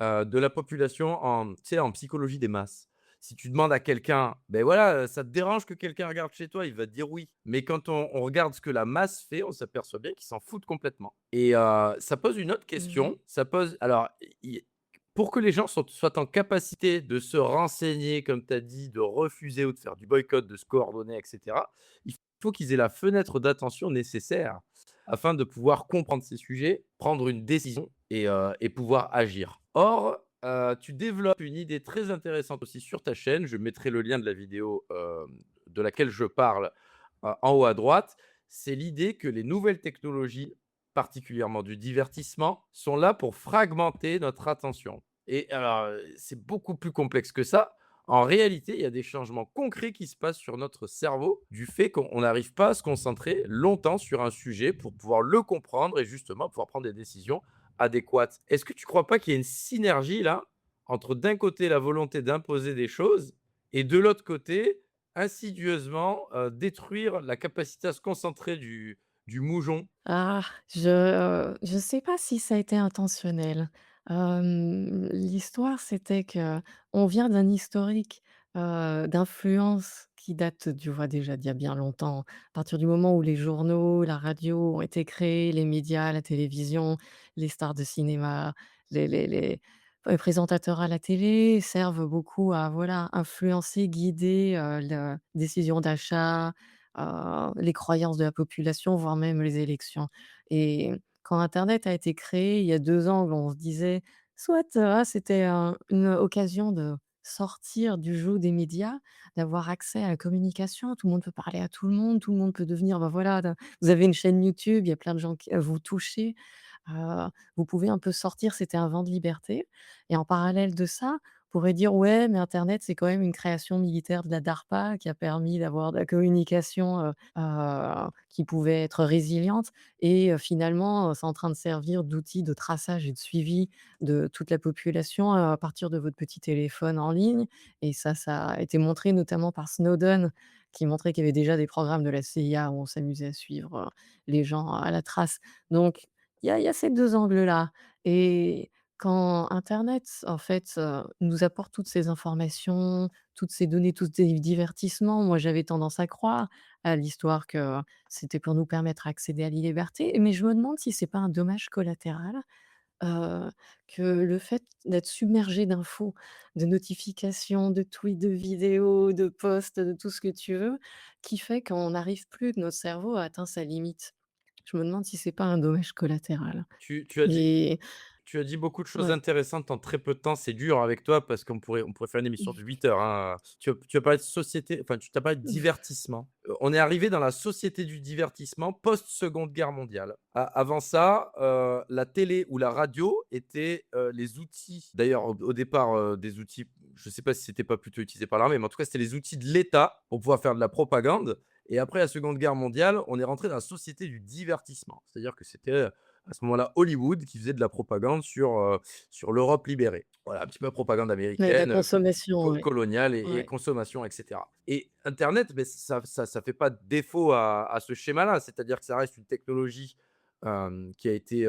[SPEAKER 2] de la population en tu sais, en psychologie des masses. Si tu demandes à quelqu'un: ben voilà, ça te dérange que quelqu'un regarde chez toi?» Il va te dire: «Oui». Mais quand on regarde ce que la masse fait, on s'aperçoit bien qu'ils s'en foutent complètement et ça pose une autre
[SPEAKER 1] Mmh.
[SPEAKER 2] question. Ça pose alors, i pour que les gens soient en capacité de se renseigner, comme tu as dit, de refuser ou de faire du boycott, de se coordonner et cetera, il faut qu'ils aient la fenêtre d'attention nécessaire afin de pouvoir comprendre ces sujets, prendre une décision et pouvoir agir. Or, tu développes une idée très intéressante aussi sur ta chaîne. Je mettrai le lien de la vidéo, de laquelle je parle, en haut à droite. C'est l'idée que les nouvelles technologies, particulièrement du divertissement, sont là pour fragmenter notre attention et alors, c'est beaucoup plus complexe que ça. En réalité, il y a des changements concrets qui se passent sur notre cerveau du fait qu'on n'arrive pas à se concentrer longtemps sur un sujet pour pouvoir le comprendre et justement pouvoir prendre des décisions adéquates. Est-ce que tu ne crois pas qu'il y a une synergie là entre d'un côté la volonté d'imposer des choses et de l'autre côté, insidieusement, détruire la capacité à se concentrer du moujon?
[SPEAKER 1] Ah, je sais pas si ça a été intentionnel. L'histoire, c'était que on vient d'un historique, d'influence qui date, tu vois, déjà d'il y a bien longtemps. À partir du moment où les journaux, la radio ont été créés, les médias, la télévision, les stars de cinéma, les présentateurs à la télé servent beaucoup à, voilà, influencer, guider, la décision d'achat, les croyances de la population, voire même les élections. Et quand internet a été créé il y a 2 ans, on se disait soit, c'était une occasion de sortir du joug des médias, d'avoir accès à la communication, tout le monde peut parler à tout le monde peut devenir, bah, voilà, vous avez une chaîne YouTube, il y a plein de gens qui vous touchez, vous pouvez un peu sortir, c'était un vent de liberté et en parallèle de ça, on pourrait dire: «Ouais, mais internet, c'est quand même une création militaire de la DARPA qui a permis d'avoir de la communication, qui pouvait être résiliente et finalement, c'est en train de servir d'outil de traçage et de suivi de toute la population, à partir de votre petit téléphone en ligne» et ça a été montré notamment par Snowden qui montrait qu'il y avait déjà des programmes de la CIA où on s'amusait à suivre, les gens à la trace. Donc il y a ces 2 angles-là et quand internet, en fait, nous apporte toutes ces informations, toutes ces données, tous ces divertissements, moi j'avais tendance à croire à l'histoire que c'était pour nous permettre d'accéder à la liberté, mais je me demande si c'est pas un dommage collatéral, heu, que le fait d'être submergé d'infos, de notifications, de tweets, de vidéos, de posts, de tout ce que tu veux, qui fait qu'on n'arrive plus, que notre cerveau a atteint sa limite. Je me demande si c'est pas un dommage collatéral
[SPEAKER 2] Tu as dit
[SPEAKER 1] et
[SPEAKER 2] Tu as dit beaucoup de choses
[SPEAKER 1] ouais.
[SPEAKER 2] intéressantes en très peu de temps. C'est dur avec toi parce qu'on pourrait faire une émission de 8 heures, hein. Tu as parlé de société, enfin, tu as parlé de divertissement. On est arrivé dans la société du divertissement post-Seconde Guerre mondiale. A avant ça, la télé ou la radio étaient, les outils d'ailleurs au départ, des outils, je ne sais pas si c'était pas plutôt utilisé par l'armée, mais en tout cas, c'était les outils de l'État pour pouvoir faire de la propagande et après la Seconde Guerre mondiale, on est rentré dans la société du divertissement. C'est-à-dire que c'était, à ce moment-là, Hollywood qui faisait de la propagande sur l'Europe libérée. Voilà, un petit peu propagande
[SPEAKER 1] Ouais, la
[SPEAKER 2] américaine,
[SPEAKER 1] consommation, ouais.
[SPEAKER 2] coloniale et
[SPEAKER 1] Ouais.
[SPEAKER 2] consommation, et cetera. Et internet, beh, ça fait pas défaut à ce schéma-là. C'est-à-dire que ça reste une technologie, qui a été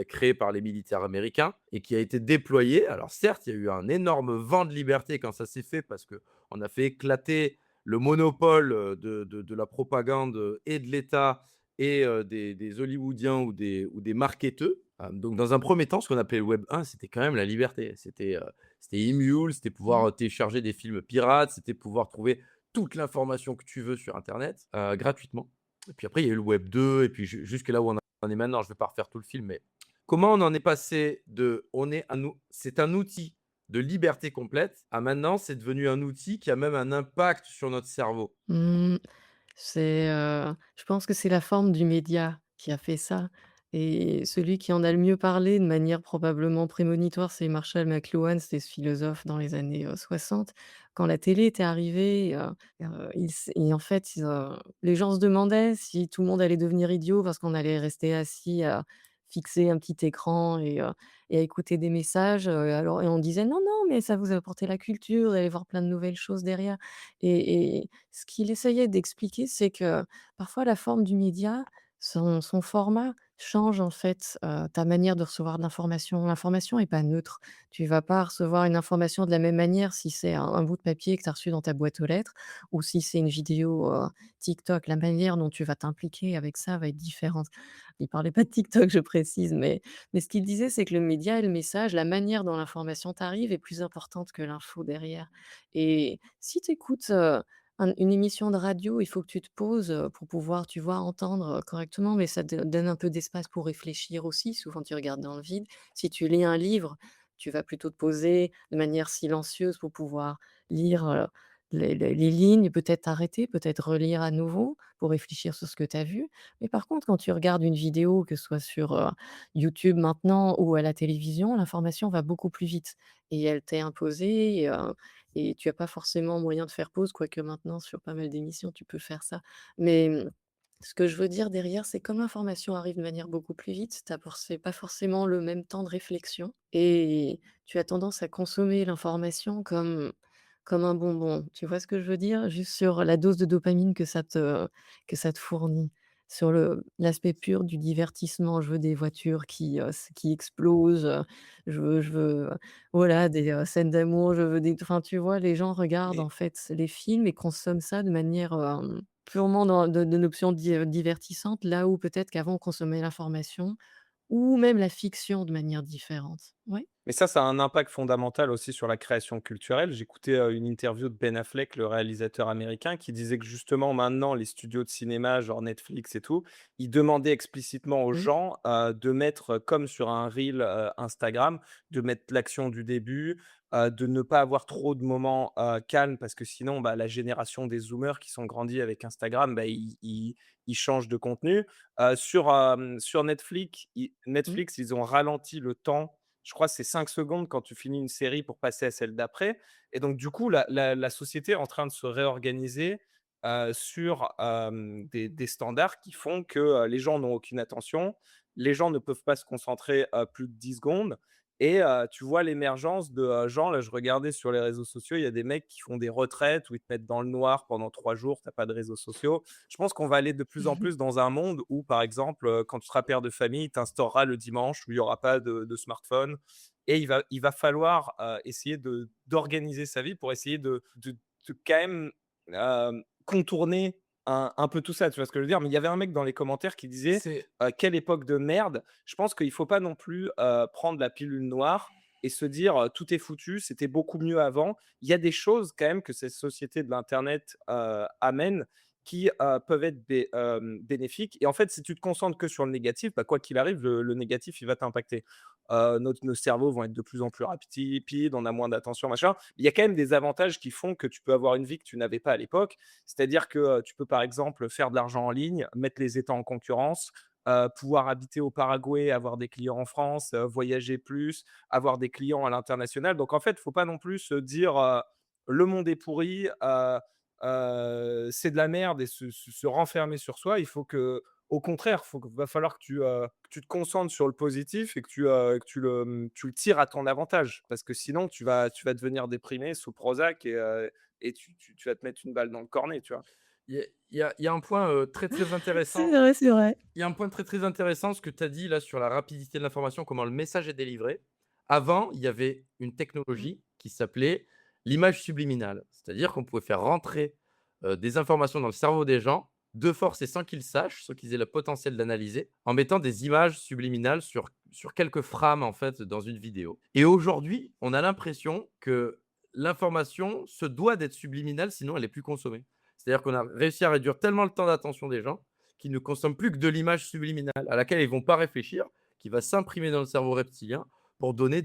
[SPEAKER 2] créée par les militaires américains et qui a été déployée. Alors certes, il y a eu un énorme vent de liberté quand ça s'est fait parce qu'on a fait éclater le monopole, de la propagande, et de l'État et des hollywoodiens ou des marketeurs. Donc dans un premier temps, ce qu'on appelait le web 1, c'était quand même la liberté. C'était Emule, c'était pouvoir,
[SPEAKER 1] Mmh.
[SPEAKER 2] télécharger des films pirates, c'était pouvoir trouver toute l'information que tu veux sur internet, gratuitement. Et puis après, il y a eu le web 2 et puis jusque là où on en est maintenant. Je ne vais pas refaire tout le film, mais comment on en est passé de c'est un outil de liberté complète à maintenant, c'est devenu un outil qui a même un impact sur notre cerveau?
[SPEAKER 1] Mmh. Je pense que c'est la forme du média qui a fait ça et celui qui en a le mieux parlé de manière probablement prémonitoire, c'est Marshall McLuhan, c'était ce philosophe dans les années, 60. Quand la télé était arrivée, en fait, les gens se demandaient si tout le monde allait devenir idiot parce qu'on allait rester assis à fixer un petit écran et à écouter des messages, alors et on disait: «Non, non, mais ça vous apporter la culture, vous allez voir plein de nouvelles choses derrière» et ce qu'il essayait d'expliquer, c'est que parfois la forme du média, son format change en fait, ta manière de recevoir de l'information. L'information est pas neutre. Tu vas pas recevoir une information de la même manière si c'est un bout de papier que tu as reçu dans ta boîte aux lettres ou si c'est une vidéo, TikTok. La manière dont tu vas t'impliquer avec ça va être différente. Il parlait pas de TikTok, je précise, mais ce qu'il disait, c'est que le média et le message, la manière dont l'information t'arrive est plus importante que l'info derrière et si tu écoutes, une émission de radio, il faut que tu te poses, pour pouvoir, tu vois, entendre, correctement, mais ça te donne un peu d'espace pour réfléchir aussi. Souvent, tu regardes dans le vide. Si tu lis un livre, tu vas plutôt te poser de manière silencieuse pour pouvoir lire, les lignes, peut-être arrêter, peut-être relire à nouveau pour réfléchir sur ce que tu as vu. Mais par contre, quand tu regardes une vidéo, que ce soit sur, YouTube maintenant ou à la télévision, l'information va beaucoup plus vite et elle t'est imposée et tu as pas forcément moyen de faire pause, quoique maintenant sur pas mal d'émissions, tu peux faire ça. Mais, ce que je veux dire derrière, c'est comme l'information arrive de manière beaucoup plus vite, tu as pas forcément le même temps de réflexion et tu as tendance à consommer l'information comme un bonbon. Tu vois ce que je veux dire? Juste sur la dose de dopamine que ça te fournit. Sur l'aspect pur du divertissement, je veux des voitures qui explosent, je veux, voilà, des, scènes d'amour, je veux des enfin, tu vois? Les gens regardent,
[SPEAKER 3] Mais
[SPEAKER 1] en fait, les films et consomment ça de manière, purement dans d'une option divertissante, là où peut-être qu'avant on consommait l'information ou même la fiction de manière différente. Ouais.
[SPEAKER 3] Mais ça a un impact fondamental aussi sur la création culturelle. J'écoutais, une interview de Ben Affleck, le réalisateur américain, qui disait que justement maintenant les studios de cinéma, genre Netflix et tout, ils demandaient explicitement aux
[SPEAKER 1] Mmh.
[SPEAKER 3] gens, de mettre, comme sur un reel, Instagram, de mettre l'action du début, de ne pas avoir trop de moments, calmes parce que sinon, bah, la génération des zoomers qui sont grandis avec Instagram, bah, ils changent de contenu. Sur
[SPEAKER 1] Mmh.
[SPEAKER 3] Netflix, ils ont ralenti le temps, je crois que c'est 5 secondes quand tu finis une série pour passer à celle d'après, et donc du coup, la société est en train de se réorganiser, sur, des standards qui font que, les gens n'ont aucune attention, les gens ne peuvent pas se concentrer, plus de 10 secondes, et tu vois l'émergence de, gens, là, je regardais sur les réseaux sociaux, il y a des mecs qui font des retraites où ils te mettent dans le noir pendant 3 jours, tu as pas de réseaux sociaux. Je pense qu'on va aller de plus en plus dans un monde où, par exemple, quand tu seras père de famille, tu instaureras le dimanche où il y aura pas de smartphone, et il va falloir, essayer d'organiser sa vie pour essayer de quand même, contourner un peu tout ça, tu vois ce que je veux dire? Mais il y avait un mec dans les commentaires qui disait,
[SPEAKER 2] C'est
[SPEAKER 3] «Quelle époque de merde!» Je pense qu'il faut pas non plus, prendre la pilule noire et se dire, «Tout est foutu, c'était beaucoup mieux avant». Il y a des choses quand même que cette société de l'internet, amène, qui, peuvent être bénéfiques, et en fait, si tu te concentres que sur le négatif, bah, quoi qu'il arrive, le négatif, il va t'impacter. Nos cerveaux vont être de plus en plus rapides, on a moins d'attention, machin. Il y a quand même des avantages qui font que tu peux avoir une vie que tu n'avais pas à l'époque. C'est-à-dire que, tu peux, par exemple, faire de l'argent en ligne, mettre les États en concurrence, pouvoir habiter au Paraguay, avoir des clients en France, voyager plus, avoir des clients à l'international. Donc en fait, il ne faut pas non plus se dire, «Le monde est pourri, c'est de la merde», et se renfermer sur soi. Il faut que, au contraire, va falloir que tu te concentres sur le positif et que tu le tires à ton avantage. Parce que sinon tu vas devenir déprimé sous Prozac, et tu vas te mettre une balle dans le cornet, tu vois?
[SPEAKER 2] il y a un point, très, très
[SPEAKER 1] C'est
[SPEAKER 2] intéressant.
[SPEAKER 1] vrai, c'est vrai.
[SPEAKER 2] Il y a un point très, très intéressant, ce que tu as dit là sur la rapidité de l'information, comment le message est délivré. Avant, il y avait une
[SPEAKER 1] Mmh.
[SPEAKER 2] technologie qui s'appelait l'image subliminale. C'est-à-dire qu'on pouvait faire rentrer, des informations dans le cerveau des gens, de force et sans qu'ils sachent, sans qu'ils aient le potentiel d'analyser, en mettant des images subliminales sur quelques frames, en fait, dans une vidéo. Et aujourd'hui, on a l'impression que l'information se doit d'être subliminale, sinon elle est plus consommée. C'est-à-dire qu'on a réussi à réduire tellement le temps d'attention des gens qui ne consomment plus que de l'image subliminale à laquelle ils vont pas réfléchir, qui va s'imprimer dans le cerveau reptilien pour donner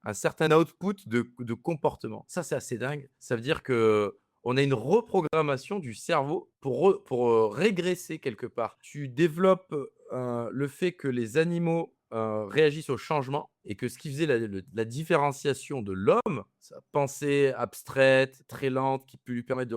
[SPEAKER 2] un certain output de comportement. Ça, c'est assez dingue. Ça veut dire que on a une reprogrammation du cerveau pour régresser quelque part. Tu développes le fait que les animaux réagissent au changement et que ce qui faisait la différenciation de l'homme, sa pensée abstraite, très lente, qui peut lui permettre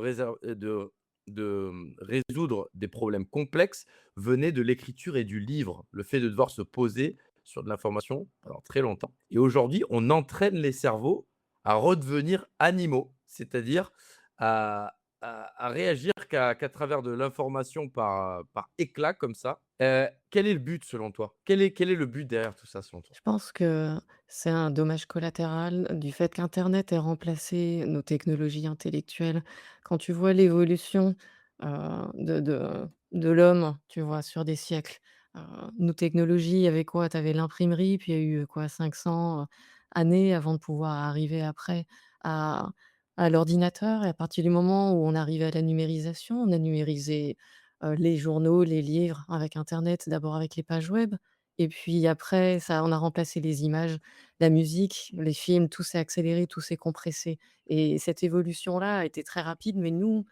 [SPEAKER 2] de résoudre des problèmes complexes venait de l'écriture et du livre. Le fait de devoir se poser sur de l'information pendant très longtemps. Et aujourd'hui, on entraîne les cerveaux à redevenir animaux, c'est-à-dire à, à réagir qu'à travers de l'information par éclat comme ça. Quel est le but selon toi? Quel est le but derrière tout ça selon toi?
[SPEAKER 1] Je pense que c'est un dommage collatéral du fait qu'internet ait remplacé nos technologies intellectuelles. Quand tu vois l'évolution, de l'homme, tu vois, sur des siècles, heu, nos technologies, il y avait quoi? Tu avais l'imprimerie, puis il y a eu, quoi, 500 années avant de pouvoir arriver après à l'ordinateur et à partir du moment où on arrivait à la numérisation, on a numérisé, les journaux, les livres avec internet, d'abord avec les pages web Et puis après, ça on a remplacé les images, la musique, les films, tout s'est accéléré, tout s'est compressé et cette évolution-là a été très rapide, mais nous,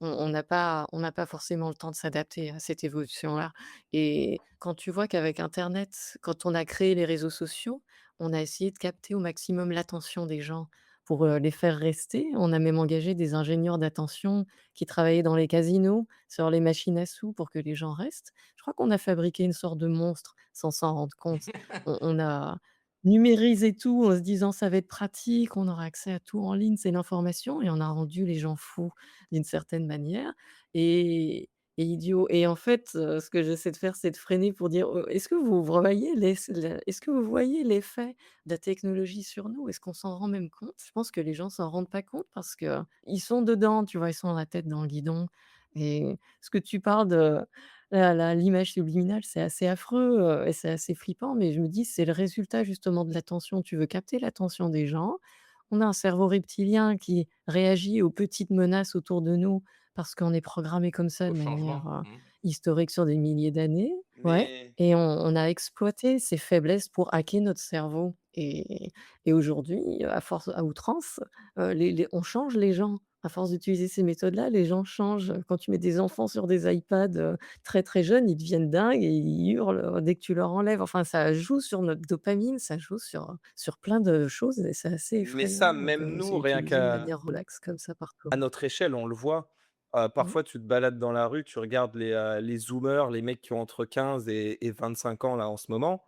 [SPEAKER 1] on n'a pas forcément le temps de s'adapter à cette évolution-là et quand tu vois qu'avec internet, quand on a créé les réseaux sociaux, on a essayé de capter au maximum l'attention des gens pour, les faire rester. On a même engagé des ingénieurs d'attention qui travaillaient dans les casinos, sur les machines à sous pour que les gens restent. Je crois qu'on a fabriqué une sorte de monstre sans s'en rendre compte. On a numérisé tout en se disant: «Ça va être pratique, on aura accès à tout en ligne, c'est l'information» et on a rendu les gens fous d'une certaine manière et idiots et en fait, ce que j'essaie de faire, c'est de freiner pour dire: est-ce que vous voyez est-ce que vous voyez l'effet de la technologie sur nous? Est-ce qu'on s'en rend même compte?» Je pense que les gens s'en rendent pas compte parce qu'ils sont dedans, tu vois? Ils sont la tête dans le guidon et ce que tu parles de l'image subliminale, c'est assez affreux, et c'est assez flippant, mais je me dis: «C'est le résultat justement de l'attention». Tu veux capter l'attention des gens. On a un cerveau reptilien qui réagit aux petites menaces autour de nous parce qu'on est programmé comme ça
[SPEAKER 2] Au
[SPEAKER 1] de manière,
[SPEAKER 2] changement. Mmh.
[SPEAKER 1] historique sur des milliers d'années. Ouais
[SPEAKER 3] Mais
[SPEAKER 1] et on a exploité ces faiblesses pour hacker notre cerveau et aujourd'hui, à force à outrance, les on change les gens. À force d'utiliser ces méthodes-là, les gens changent. Quand tu mets des enfants sur des iPads, très, très jeunes, ils deviennent dingues et ils hurlent, dès que tu leur enlèves. Enfin, ça joue sur notre dopamine, ça joue sur plein de choses et c'est assez
[SPEAKER 3] mais ça,
[SPEAKER 1] effrayant,
[SPEAKER 3] même
[SPEAKER 1] que c'est
[SPEAKER 3] nous, rien
[SPEAKER 1] utilisé de
[SPEAKER 3] qu'à
[SPEAKER 1] manière relaxe comme ça partout.
[SPEAKER 3] à notre échelle, on le voit.
[SPEAKER 1] Mmh.
[SPEAKER 3] Parfois, tu te balades dans la rue, tu regardes les zoomers, les mecs qui ont entre 15 et 25 ans là en ce moment,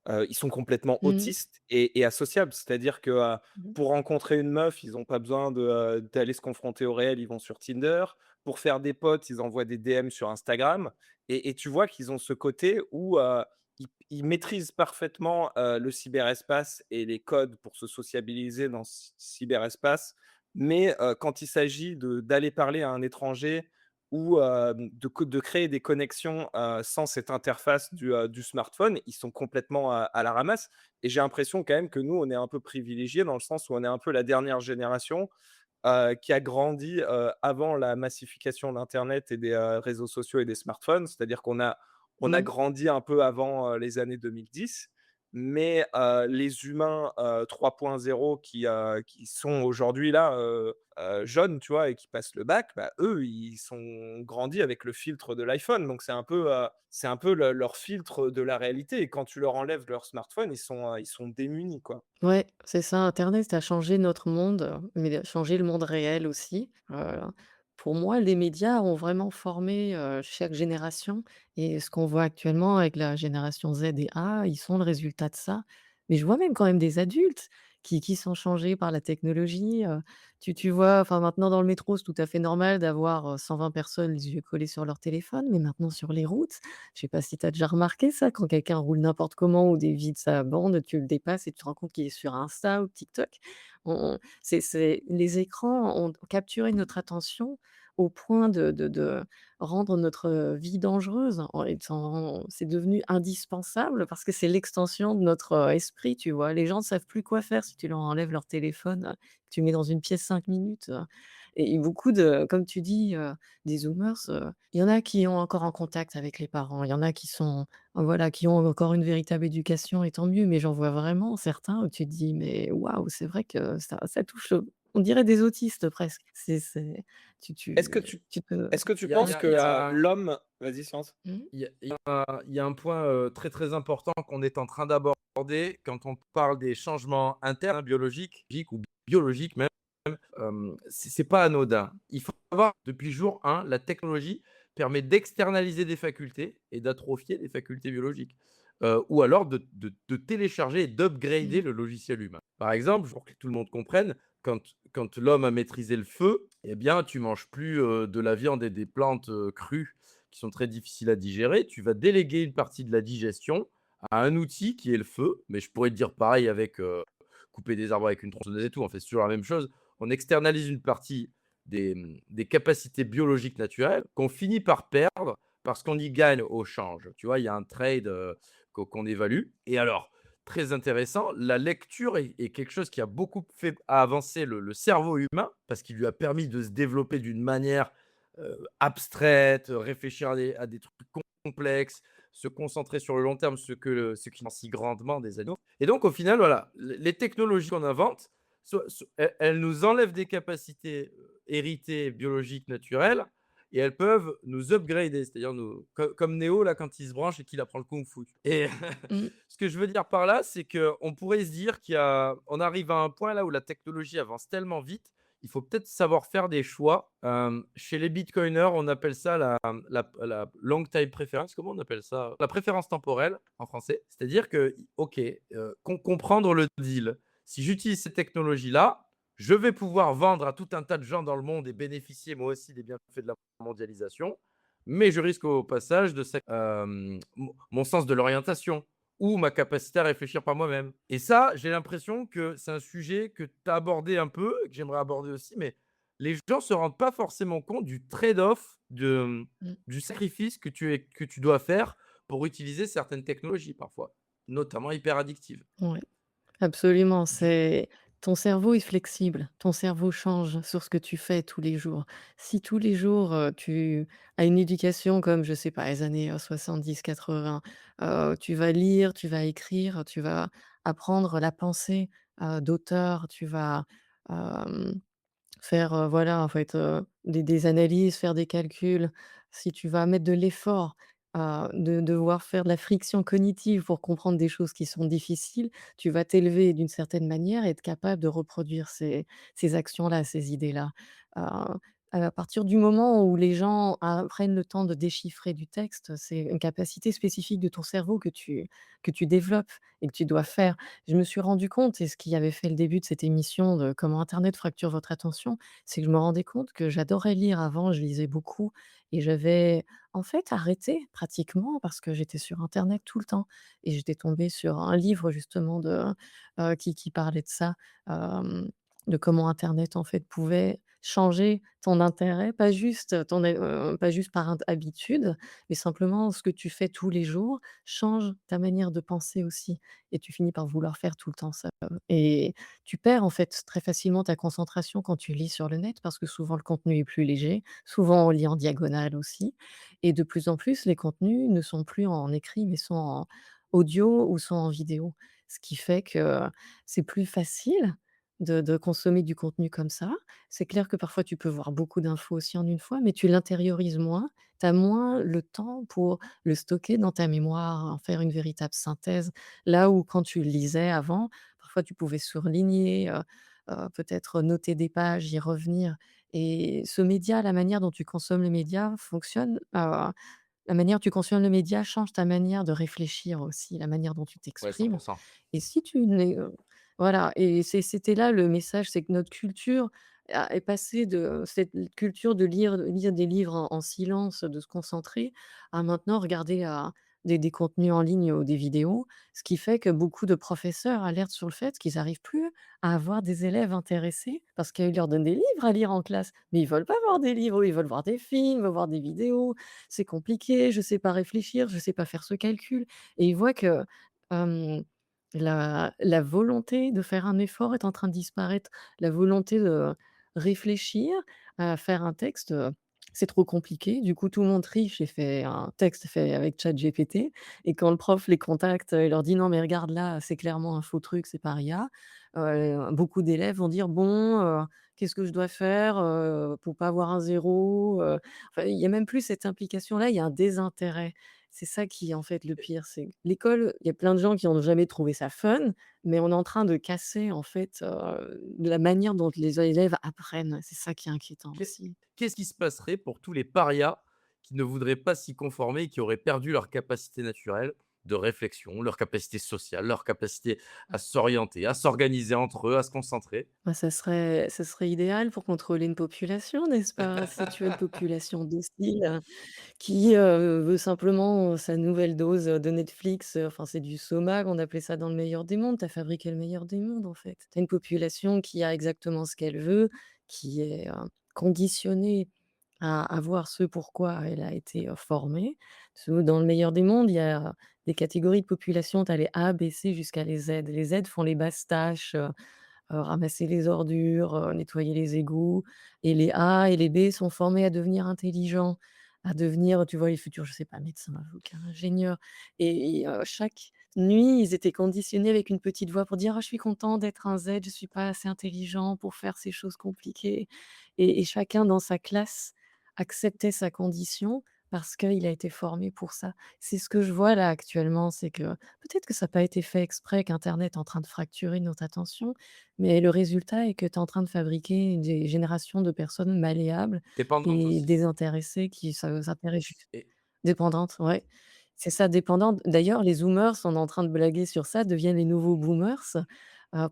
[SPEAKER 3] ils sont complètement
[SPEAKER 1] Mmh.
[SPEAKER 3] autistes et associables. C'est-à-dire que,
[SPEAKER 1] Mmh.
[SPEAKER 3] pour rencontrer une meuf, ils ont pas besoin d'aller se confronter au réel, ils vont sur Tinder. Pour faire des potes, ils envoient des DM sur Instagram et tu vois qu'ils ont ce côté où, ils maîtrisent parfaitement, le cyberespace et les codes pour se sociabiliser dans ce cyberespace. Mais, quand il s'agit d'aller parler à un étranger ou, de créer des connexions, sans cette interface du smartphone, ils sont complètement à la ramasse et j'ai l'impression quand même que nous, on est un peu privilégiés dans le sens où on est un peu la dernière génération, qui a grandi, avant la massification d'internet et des, réseaux sociaux et des smartphones. C'est-à-dire qu'on a
[SPEAKER 1] Mmh.
[SPEAKER 3] grandi un peu avant, les années 2010, mais, les humains, 3.0 qui sont aujourd'hui là, jeunes, tu vois? Et qui passent le bac, bah, eux, ils sont grandis avec le filtre de l'iPhone. Donc c'est un peu leur filtre de la réalité et quand tu leur enlèves leur smartphone, ils sont démunis, quoi.
[SPEAKER 1] Ouais, c'est ça, internet a changé notre monde, mais a changé le monde réel aussi. Pour moi, les médias ont vraiment formé, chaque génération et ce qu'on voit actuellement avec la génération Z et A, ils sont le résultat de ça. Mais je vois même quand même des adultes qui sont changés par la technologie, tu vois, enfin, maintenant dans le métro, c'est tout à fait normal d'avoir, 120 personnes les yeux collés sur leur téléphone, mais maintenant sur les routes, je sais pas si tu as déjà remarqué ça, quand quelqu'un roule n'importe comment ou dévie de sa bande, tu le dépasses et tu te rends compte qu'il est sur Insta ou TikTok. C'est les écrans ont capturé notre attention au point de rendre notre, vie dangereuse en étant c'est devenu indispensable parce que c'est l'extension de notre, esprit, tu vois? Les gens ne savent plus quoi faire si tu leur enlèves leur téléphone, que tu mets dans une pièce 5 minutes, et beaucoup de comme tu dis, des zoomers, il y en a qui ont encore un contact avec les parents, il y en a qui sont voilà, qui ont encore une véritable éducation et tant mieux, mais j'en vois vraiment certains où tu te dis: «Mais waouh, c'est vrai que ça touche, on dirait des autistes presque». C'est tu
[SPEAKER 3] Est-ce que
[SPEAKER 1] tu
[SPEAKER 3] tu
[SPEAKER 1] tu te
[SPEAKER 3] est-ce que tu
[SPEAKER 2] Il y a, il
[SPEAKER 3] penses
[SPEAKER 2] y a-
[SPEAKER 3] que,
[SPEAKER 2] il y a un,
[SPEAKER 3] l'homme vas-y, Science.
[SPEAKER 1] mmh,
[SPEAKER 2] il y a un point très très important qu'on est en train d'aborder quand on parle des changements internes, hein, biologiques ou biologiques même. C'est pas anodin. Il faut savoir, depuis jour 1, la technologie permet d'externaliser des facultés et d'atrophier des facultés biologiques. Ou alors de télécharger et d'upgrader
[SPEAKER 1] mmh,
[SPEAKER 2] le logiciel humain. Par exemple, pour que tout le monde comprenne, quand l'homme a maîtrisé le feu, eh bien, tu manges plus de la viande et des plantes crues qui sont très difficiles à digérer. Tu vas déléguer une partie de la digestion à un outil qui est le feu. Mais je pourrais te dire pareil avec couper des arbres avec une tronçonneuse et tout. On fait toujours la même chose. On externalise une partie des capacités biologiques naturelles qu'on finit par perdre parce qu'on y gagne au change. Tu vois, il y a un trade qu'on évalue. Et alors, très intéressant, la lecture est quelque chose qui a beaucoup fait avancer le cerveau humain parce qu'il lui a permis de se développer d'une manière abstraites, réfléchir à des trucs complexes, se concentrer sur le long terme, ce qui si grandement des animaux. Et donc au final, voilà, les technologies qu'on invente, elles nous enlèvent des capacités, héritées biologiques naturelles et elles peuvent nous upgrader, c'est-à-dire comme Néo là quand il se branche et qu'il apprend le kung-fu. Et
[SPEAKER 1] Mmh.
[SPEAKER 2] ce que je veux dire par là, c'est qu'on pourrait se dire on arrive à un point là où la technologie avance tellement vite, il faut peut-être savoir faire des choix. Chez les bitcoiners, on appelle ça la long time preference. Comment on appelle ça? La préférence temporelle en français. C'est-à-dire que, OK, comprendre le deal. Si j'utilise cette technologie-là, je vais pouvoir vendre à tout un tas de gens dans le monde et bénéficier moi aussi des bienfaits de la mondialisation, mais je risque au passage mon sens de l'orientation ou ma capacité à réfléchir par moi-même. Et ça, j'ai l'impression que c'est un sujet que tu as abordé un peu, que j'aimerais aborder aussi, mais les gens ne se rendent pas forcément compte du trade-off,
[SPEAKER 1] Mmh.
[SPEAKER 2] du sacrifice que tu dois faire pour utiliser certaines technologies parfois, notamment hyper addictives.
[SPEAKER 1] Ouais. Absolument,
[SPEAKER 2] Du
[SPEAKER 1] c'est ton cerveau est flexible, ton cerveau change sur ce que tu fais tous les jours. Si tous les jours, tu as une éducation comme, je sais pas, les années, 70-80, tu vas lire, tu vas écrire, tu vas apprendre la pensée, d'auteurs, tu vas, hem faire, voilà, en fait, des analyses, faire des calculs. Si tu vas mettre de l'effort, de devoir faire de la friction cognitive pour comprendre des choses qui sont difficiles, tu vas t'élever d'une certaine manière et être capable de reproduire ces actions-là, ces idées-là. Heu, à partir du moment où les gens prennent le temps de déchiffrer du texte, c'est une capacité spécifique de ton cerveau que tu développes et que tu dois faire. Je me suis rendu compte et ce qui avait fait le début de cette émission de «Comment internet fracture votre attention», c'est que je me rendais compte que j'adorais lire avant, je lisais beaucoup et j'avais, en fait, arrêté pratiquement parce que j'étais sur internet tout le temps et j'étais tombée sur un livre justement qui parlait de ça, hem, de comment internet, en fait, pouvait changer ton intérêt, pas juste par habitude, mais simplement ce que tu fais tous les jours change ta manière de penser aussi et tu finis par vouloir faire tout le temps ça, et tu perds en fait très facilement ta concentration quand tu lis sur le net parce que souvent le contenu est plus léger, souvent on lit en diagonale aussi et de plus en plus les contenus ne sont plus en écrit mais sont en audio ou sont en vidéo. Ce qui fait que c'est plus facile de consommer du contenu comme ça. C'est clair que parfois tu peux voir beaucoup d'infos aussi en une fois, mais tu l'intériorises moins, tu as moins le temps pour le stocker dans ta mémoire, en faire une véritable synthèse. Là où quand tu le lisais avant, parfois tu pouvais surligner, peut-être noter des pages, y revenir et ce média, la manière dont tu consommes le média fonctionne, la manière dont tu consommes le média change ta manière de réfléchir aussi, la manière dont tu
[SPEAKER 2] Ouais, 100.
[SPEAKER 1] t'exprimes et si tu n'es, voilà et c'était là le message, c'est que notre culture est passée de cette culture de lire des livres en silence, de se concentrer, à maintenant regarder, des contenus en ligne ou des vidéos. Ce qui fait que beaucoup de professeurs alertent sur le fait qu'ils n'arrivent plus à avoir des élèves intéressés parce qu'ils leur donnent des livres à lire en classe, mais ils veulent pas voir des livres, ils veulent voir des films, ils veulent voir des vidéos. C'est compliqué, je sais pas réfléchir, je sais pas faire ce calcul et ils voient que, hem, la volonté de faire un effort est en train de disparaître. La volonté de réfléchir à faire un texte, c'est trop compliqué. Du coup, tout le monde triche et fait un texte fait avec ChatGPT et quand le prof les contacte, il leur dit: «Non mais regarde là, c'est clairement un faux truc, c'est par IA». Beaucoup d'élèves vont dire: «Bon, qu'est-ce que je dois faire, pour pas avoir un zéro enfin, il y a même plus cette implication-là, il y a un désintérêt. C'est ça qui est en fait le pire, c'est que l'école, il y a plein de gens qui ont jamais trouvé ça fun, mais on est en train de casser en fait, la manière dont les élèves apprennent. C'est ça qui est inquiétant
[SPEAKER 2] Qu'est
[SPEAKER 1] aussi.
[SPEAKER 2] qu'est-ce qui se passerait pour tous les parias qui ne voudraient pas s'y conformer et qui auraient perdu leur capacité naturelle de réflexion, leur capacité sociale, leur capacité à s'orienter, à s'organiser entre eux, à se concentrer?
[SPEAKER 1] Bah, ça serait idéal pour contrôler une population, n'est-ce pas? Si tu as une population docile, qui, veut simplement sa nouvelle dose, de Netflix, enfin c'est du soma, on appelait ça dans le meilleur des mondes. Tu as fabriqué le meilleur des mondes, en fait. Tu as une population qui a exactement ce qu'elle veut, qui est, conditionnée à avoir ce pourquoi elle a été, formée. Parce que dans le meilleur des mondes, il y a des catégories de population, tu as les A, B, C jusqu'à les Z. Les Z font les basses tâches, ramasser les ordures, nettoyer les égouts et les A et les B sont formés à devenir intelligents, à devenir, tu vois, les futurs, je sais pas, médecins, avocats, ingénieurs chaque nuit, ils étaient conditionnés avec une petite voix pour dire: «Ah, je suis content d'être un Z, je suis pas assez intelligent pour faire ces choses compliquées» et chacun dans sa classe acceptait sa condition parce qu'il a été formé pour ça. C'est ce que je vois là actuellement, c'est que peut-être que ça n'a pas été fait exprès, qu'internet est en train de fracturer notre attention, mais le résultat est que tu es en train de fabriquer des générations de personnes malléables
[SPEAKER 2] Dépendante
[SPEAKER 1] et
[SPEAKER 2] aussi.
[SPEAKER 1] désintéressées qui s'intéressent juste
[SPEAKER 2] Et
[SPEAKER 1] dépendantes, ouais. C'est ça, dépendantes. D'ailleurs, les zoomers, on est en train de blaguer sur ça, deviennent les nouveaux boomers,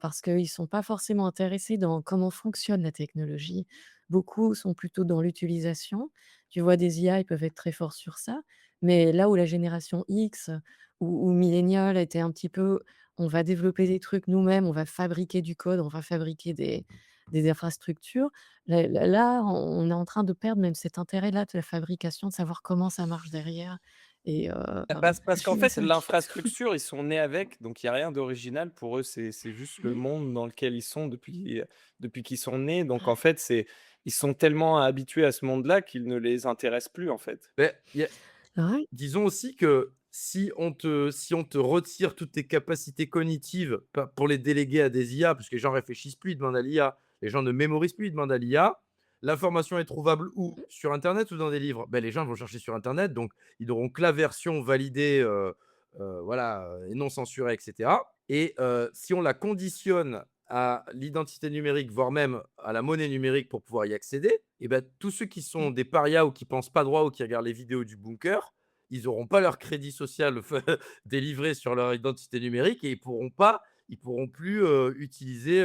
[SPEAKER 1] parce qu'ils sont pas forcément intéressés dans comment fonctionne la technologie. Beaucoup sont plutôt dans l'utilisation. Tu vois des IA, ils peuvent être très forts sur ça, mais là où la génération X ou millénial était un petit peu: «On va développer des trucs nous-mêmes, on va fabriquer du code, on va fabriquer des infrastructures». Là, on est en train de perdre même cet intérêt-là de la fabrication, de savoir comment ça marche derrière et
[SPEAKER 3] Parce qu'en
[SPEAKER 1] je suis
[SPEAKER 3] fait,
[SPEAKER 1] c'est inquiétant.
[SPEAKER 3] l'infrastructure, ils sont nés avec, donc il y a rien d'original pour eux. C'est juste le
[SPEAKER 1] Mmh.
[SPEAKER 3] monde dans lequel ils sont depuis qu'ils sont nés. Donc en fait, c'est ils sont tellement habitués à ce monde-là qu'ils ne les intéressent plus, en fait.
[SPEAKER 2] beh, il y a
[SPEAKER 1] Ouais.
[SPEAKER 2] disons aussi que si on te retire toutes tes capacités cognitives pa pour les déléguer à des IA, parce que les gens réfléchissent plus, ils demandent à l'IA, les gens ne mémorisent plus, ils demandent à l'IA. L'information est trouvable où?
[SPEAKER 1] Mmh.
[SPEAKER 2] Sur internet ou dans des livres? Ben les gens vont chercher sur internet, donc ils n'auront que la version validée, voilà, et non censurée et cetera et si on la conditionne à l'identité numérique, voire même à la monnaie numérique pour pouvoir y accéder et ben tous ceux qui sont des parias ou qui pensent pas droit ou qui regardent les vidéos du bunker, ils n'auront pas leur crédit social délivré sur leur identité numérique et ils pourront plus utiliser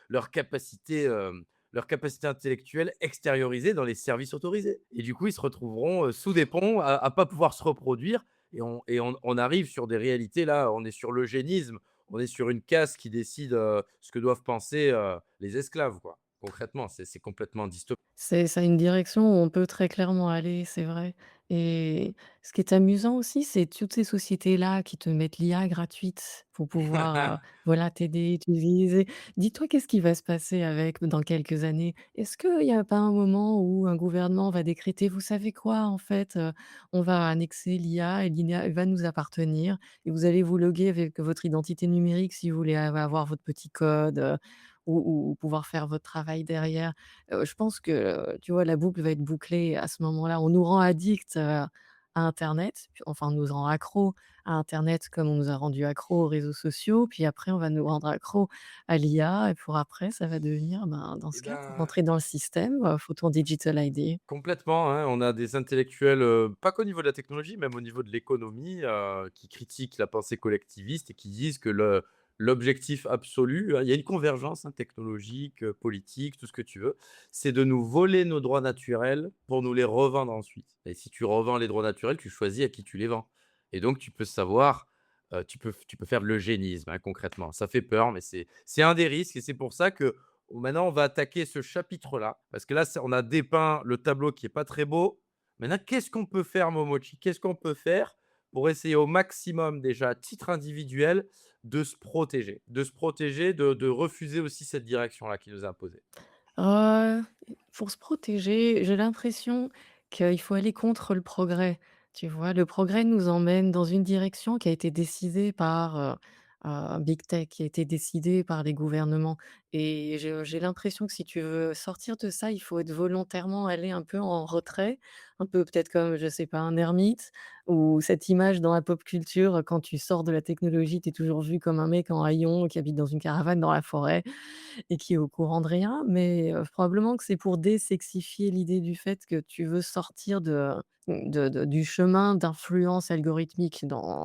[SPEAKER 2] leur capacité intellectuelle extériorisée dans les services autorisés. Et du coup, ils se retrouveront sous des ponts à pas pouvoir se reproduire. Et on arrive sur des réalités là, on est sur l'eugénisme, on est sur une caste qui décide ce que doivent penser les esclaves, quoi. Concrètement, c'est complètement dystopique.
[SPEAKER 1] C'est ça a une direction où on peut très clairement aller, c'est vrai et ce qui est amusant aussi, c'est toutes ces sociétés-là qui te mettent l'IA gratuite pour pouvoir, voilà, t'aider, utiliser. Dis-toi qu'est-ce qui va se passer avec dans quelques années? Est-ce qu'il y a pas un moment où un gouvernement va décréter: «Vous savez quoi? En fait, on va annexer l'IA et l'IA va nous appartenir et vous allez vous loguer avec votre identité numérique si vous voulez avoir votre petit code, ou pouvoir faire votre travail derrière». Je pense que, tu vois, la boucle va être bouclée à ce moment-là. On nous rend addicts, à internet, puis enfin, on nous rend accros à internet comme on nous a rendus accros aux réseaux sociaux, puis après on va nous rendre accros à l'IA et pour après ça va devenir, ben, dans
[SPEAKER 2] Et
[SPEAKER 1] ce cas, pour
[SPEAKER 2] ben
[SPEAKER 1] rentrer dans le système, faut ton digital ID.
[SPEAKER 2] complètement, hein. On a des intellectuels, pas qu'au niveau de la technologie, même au niveau de l'économie, qui critiquent la pensée collectiviste et qui disent que l'objectif absolu, il y a une convergence, hein, technologique, politique, tout ce que tu veux, c'est de nous voler nos droits naturels pour nous les revendre ensuite. Et si tu revends les droits naturels, tu choisis à qui tu les vends. Et donc tu peux savoir, tu peux faire de l'eugénisme, hein, concrètement. Ça fait peur, mais c'est un des risques et c'est pour ça que maintenant, on va attaquer ce chapitre-là, parce que là, on a dépeint le tableau qui est pas très beau. Maintenant, qu'est-ce qu'on peut faire, Momochi? Qu'est-ce qu'on peut faire pour essayer au maximum, déjà à titre individuel, de se protéger? De se protéger, de refuser aussi cette direction-là qui nous est imposée.
[SPEAKER 1] Heu, pour se protéger, j'ai l'impression qu'il faut aller contre le progrès, tu vois? Le progrès nous emmène dans une direction qui a été décidée par, Big Tech, qui a été décidée par les gouvernements et j'ai l'impression que si tu veux sortir de ça, il faut être volontairement aller un peu en retrait, un peu peut-être comme, je sais pas, un ermite ou cette image dans la pop culture, quand tu sors de la technologie, tu es toujours vu comme un mec en haillons qui habite dans une caravane dans la forêt et qui est au courant de rien, mais probablement que c'est pour désexifier l'idée du fait que tu veux sortir du chemin d'influence algorithmique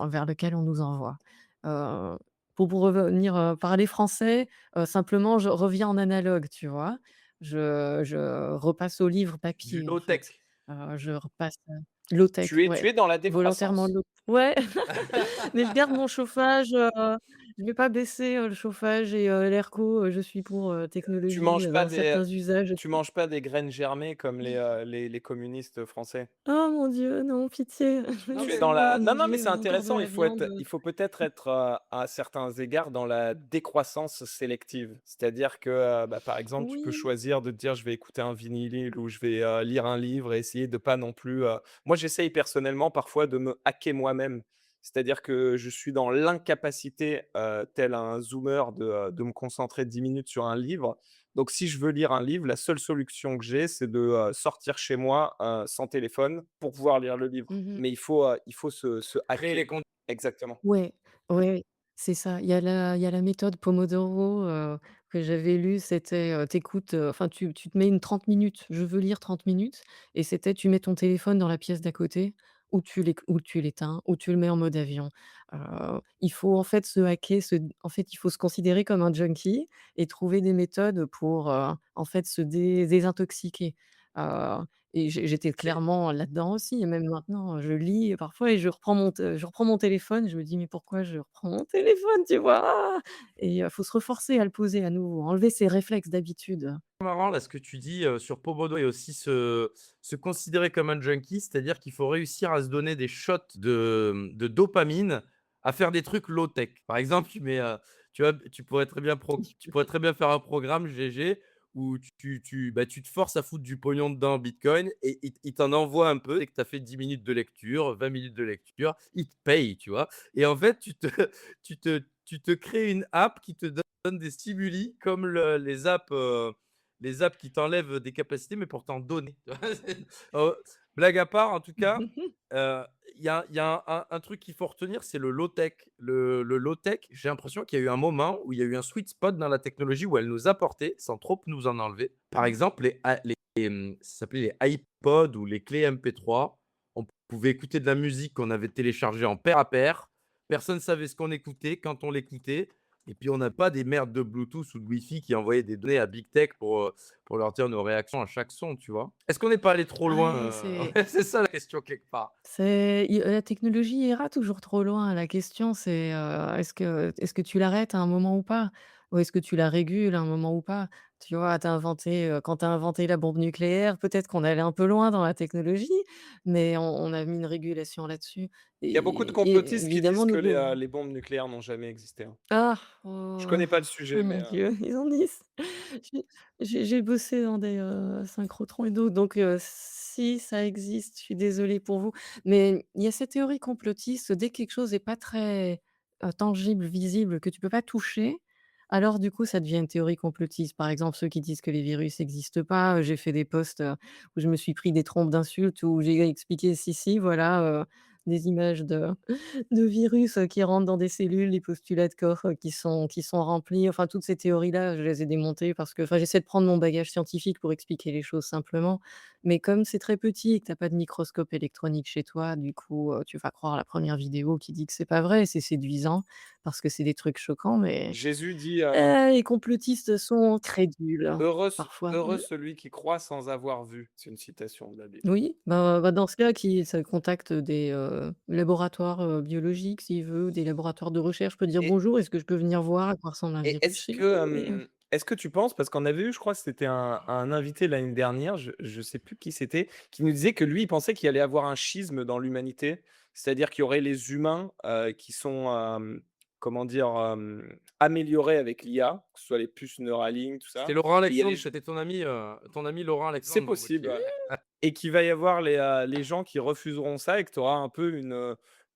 [SPEAKER 1] vers lequel on nous envoie. Heu, pour revenir, parler français, simplement je reviens en analogue, tu vois? Je repasse au livre
[SPEAKER 2] Du
[SPEAKER 1] papier, en fait.
[SPEAKER 2] low-tech.
[SPEAKER 1] Je repasse, low tech,
[SPEAKER 3] Tu
[SPEAKER 1] ouais,
[SPEAKER 3] es dans la
[SPEAKER 1] volontairement
[SPEAKER 3] décroissance.
[SPEAKER 1] low ouais, mais je garde mon chauffage, je vais pas baisser, le chauffage et l'airco, je suis pour,
[SPEAKER 3] Tu
[SPEAKER 1] technologie,
[SPEAKER 3] manges pas
[SPEAKER 1] dans
[SPEAKER 3] des,
[SPEAKER 1] certains usages.
[SPEAKER 3] tu manges pas des graines germées comme les communistes français?
[SPEAKER 1] Oh mon Dieu, non, pitié,
[SPEAKER 2] Non,
[SPEAKER 3] Tu es
[SPEAKER 2] mais
[SPEAKER 3] dans
[SPEAKER 1] laissez-moi
[SPEAKER 3] la non, non, mais
[SPEAKER 1] manger,
[SPEAKER 3] c'est
[SPEAKER 1] encore de
[SPEAKER 3] intéressant,
[SPEAKER 1] la viande.
[SPEAKER 3] il faut peut-être être, à certains égards dans la décroissance sélective. C'est-à-dire que, bah, par exemple, tu peux
[SPEAKER 1] Oui.
[SPEAKER 3] choisir de te dire: «Je vais écouter un vinyle ou je vais, lire un livre» et essayer de pas non plus, moi j'essaye personnellement parfois de me hacker moi-même. C'est-à-dire que je suis dans l'incapacité, tel un zoomer de me concentrer 10 minutes sur un livre. Donc si je veux lire un livre, la seule solution que j'ai, c'est de, sortir chez moi, sans téléphone pour pouvoir lire le livre.
[SPEAKER 1] Mmh.
[SPEAKER 3] Mais il faut se
[SPEAKER 2] créer
[SPEAKER 3] hacker.
[SPEAKER 2] les conditions.
[SPEAKER 3] Exactement.
[SPEAKER 1] Ouais, ouais, ouais, c'est ça. Il y a la méthode Pomodoro, que j'avais lue, c'était, tu enfin tu te mets une 30 minutes, je veux lire 30 minutes et c'était tu mets ton téléphone dans la pièce d'à côté ou tu l'éteins ou tu le mets en mode avion. Il faut en fait se hacker, en fait, il faut se considérer comme un junkie et trouver des méthodes pour, en fait, se désintoxiquer. Heu j'étais clairement là-dedans aussi et même maintenant, je lis parfois et je reprends mon téléphone, je me dis: «Mais pourquoi je reprends mon téléphone?» Tu vois? Ah! Et faut se reforcer à le poser à nouveau, enlever ses réflexes d'habitude.
[SPEAKER 2] Marrant là ce que tu dis, sur Pomodoro et aussi se considérer comme un junkie, c'est-à-dire qu'il faut réussir à se donner des shots de dopamine, à faire des trucs low tech. Par exemple, tu vois, tu pourrais très bien faire un programme GG où tu te forces à foutre du pognon dedans en bitcoin et il t'en envoie un peu dès que tu as fait 10 minutes de lecture, 20 minutes de lecture, il te paye, tu vois? Et en fait, tu te crées une app qui te donne des stimuli comme les apps qui t'enlèvent des capacités, mais pour t'en donner. Heu, Blague à part, en tout cas, heu, il y a un truc qu'il faut retenir, c'est le low tech. Le low tech, j'ai l'impression qu'il y a eu un moment où il y a eu un sweet spot dans la technologie où elle nous apportait sans trop nous en enlever. Par exemple, ça s'appelait les iPods ou les clés MP3. On pouvait écouter de la musique qu'on avait téléchargée en pair à pair. Personne ne savait ce qu'on écoutait, quand on l'écoutait. Et puis, on n'a pas des merdes de Bluetooth ou de Wi-Fi qui envoyaient des données à Big Tech pour leur dire nos réactions à chaque son, tu vois? Est-ce qu'on n'est pas allé trop loin,
[SPEAKER 1] Ouais, c'est
[SPEAKER 2] Ouais, c'est ça la question quelque part.
[SPEAKER 1] c'est i la technologie ira toujours trop loin. La question c'est, est-ce que tu l'arrêtes à un moment ou pas? Ou est-ce que tu la régules à un moment ou pas? Tu vois? Quand tu as inventé la bombe nucléaire, peut-être qu'on allait un peu loin dans la technologie, mais on a mis une régulation là-dessus
[SPEAKER 3] Il y a beaucoup de
[SPEAKER 1] et
[SPEAKER 3] complotistes qui disent
[SPEAKER 1] évidemment
[SPEAKER 3] que
[SPEAKER 1] nous
[SPEAKER 3] les bombes nucléaires n'ont jamais existé, hein.
[SPEAKER 1] ah!
[SPEAKER 3] Je
[SPEAKER 1] Oh,
[SPEAKER 3] connais pas le
[SPEAKER 1] oh
[SPEAKER 3] sujet, mais
[SPEAKER 1] mon Dieu, ils en disent. J'ai j'ai bossé dans des, synchrotrons et d'autres, donc si ça existe, je suis désolée pour vous. Mais il y a cette théorie complotiste, dès que quelque chose est pas très, tangible, visible, que tu peux pas toucher, alors du coup, ça devient une théorie complotiste. Par exemple, ceux qui disent que les virus n'existent pas, j'ai fait des posts, où je me suis pris des trompes d'insultes, où j'ai expliqué: «Si, si, voilà, des images de virus, qui rentrent dans des cellules, les postulats de Koch, qui sont remplis, enfin toutes ces théories-là, je les ai démontées parce que enfin j'essaie de prendre mon bagage scientifique pour expliquer les choses simplement. Mais comme c'est très petit et que tu as pas de microscope électronique chez toi, du coup, tu vas croire la première vidéo qui dit que c'est pas vrai. C'est séduisant parce que c'est des trucs choquants, mais
[SPEAKER 3] Jésus dit,
[SPEAKER 1] les complotistes sont crédules, parfois.
[SPEAKER 3] heureux celui qui croit sans avoir vu». C'est une citation de la Bible.
[SPEAKER 1] Oui, bah, dans ce cas, qui ça contacte des, laboratoires, biologiques s'il veut, des laboratoires de recherche, peut dire:
[SPEAKER 3] Et
[SPEAKER 1] «Bonjour, est-ce que je peux venir voir à quoi ressemble un
[SPEAKER 3] et
[SPEAKER 1] virus chez vous?» et
[SPEAKER 3] est-ce que tu penses parce qu'on avait eu, je crois que c'était un invité l'année dernière, je sais plus qui c'était, qui nous disait que lui, il pensait qu'il allait avoir un schisme dans l'humanité. C'est-à-dire qu'il y aurait les humains, qui sont, comment dire? Améliorés avec l'IA, que ce soit les puces Neuralink, tout
[SPEAKER 2] C'était
[SPEAKER 3] ça.
[SPEAKER 2] Laurent
[SPEAKER 3] Et il y a les
[SPEAKER 2] Alexandre, c'était ton ami Laurent
[SPEAKER 3] C'est
[SPEAKER 2] Alexandre
[SPEAKER 3] possible,
[SPEAKER 2] Moutier.
[SPEAKER 3] ouais, et qu'il va y avoir les gens qui refuseront ça et que tu auras un peu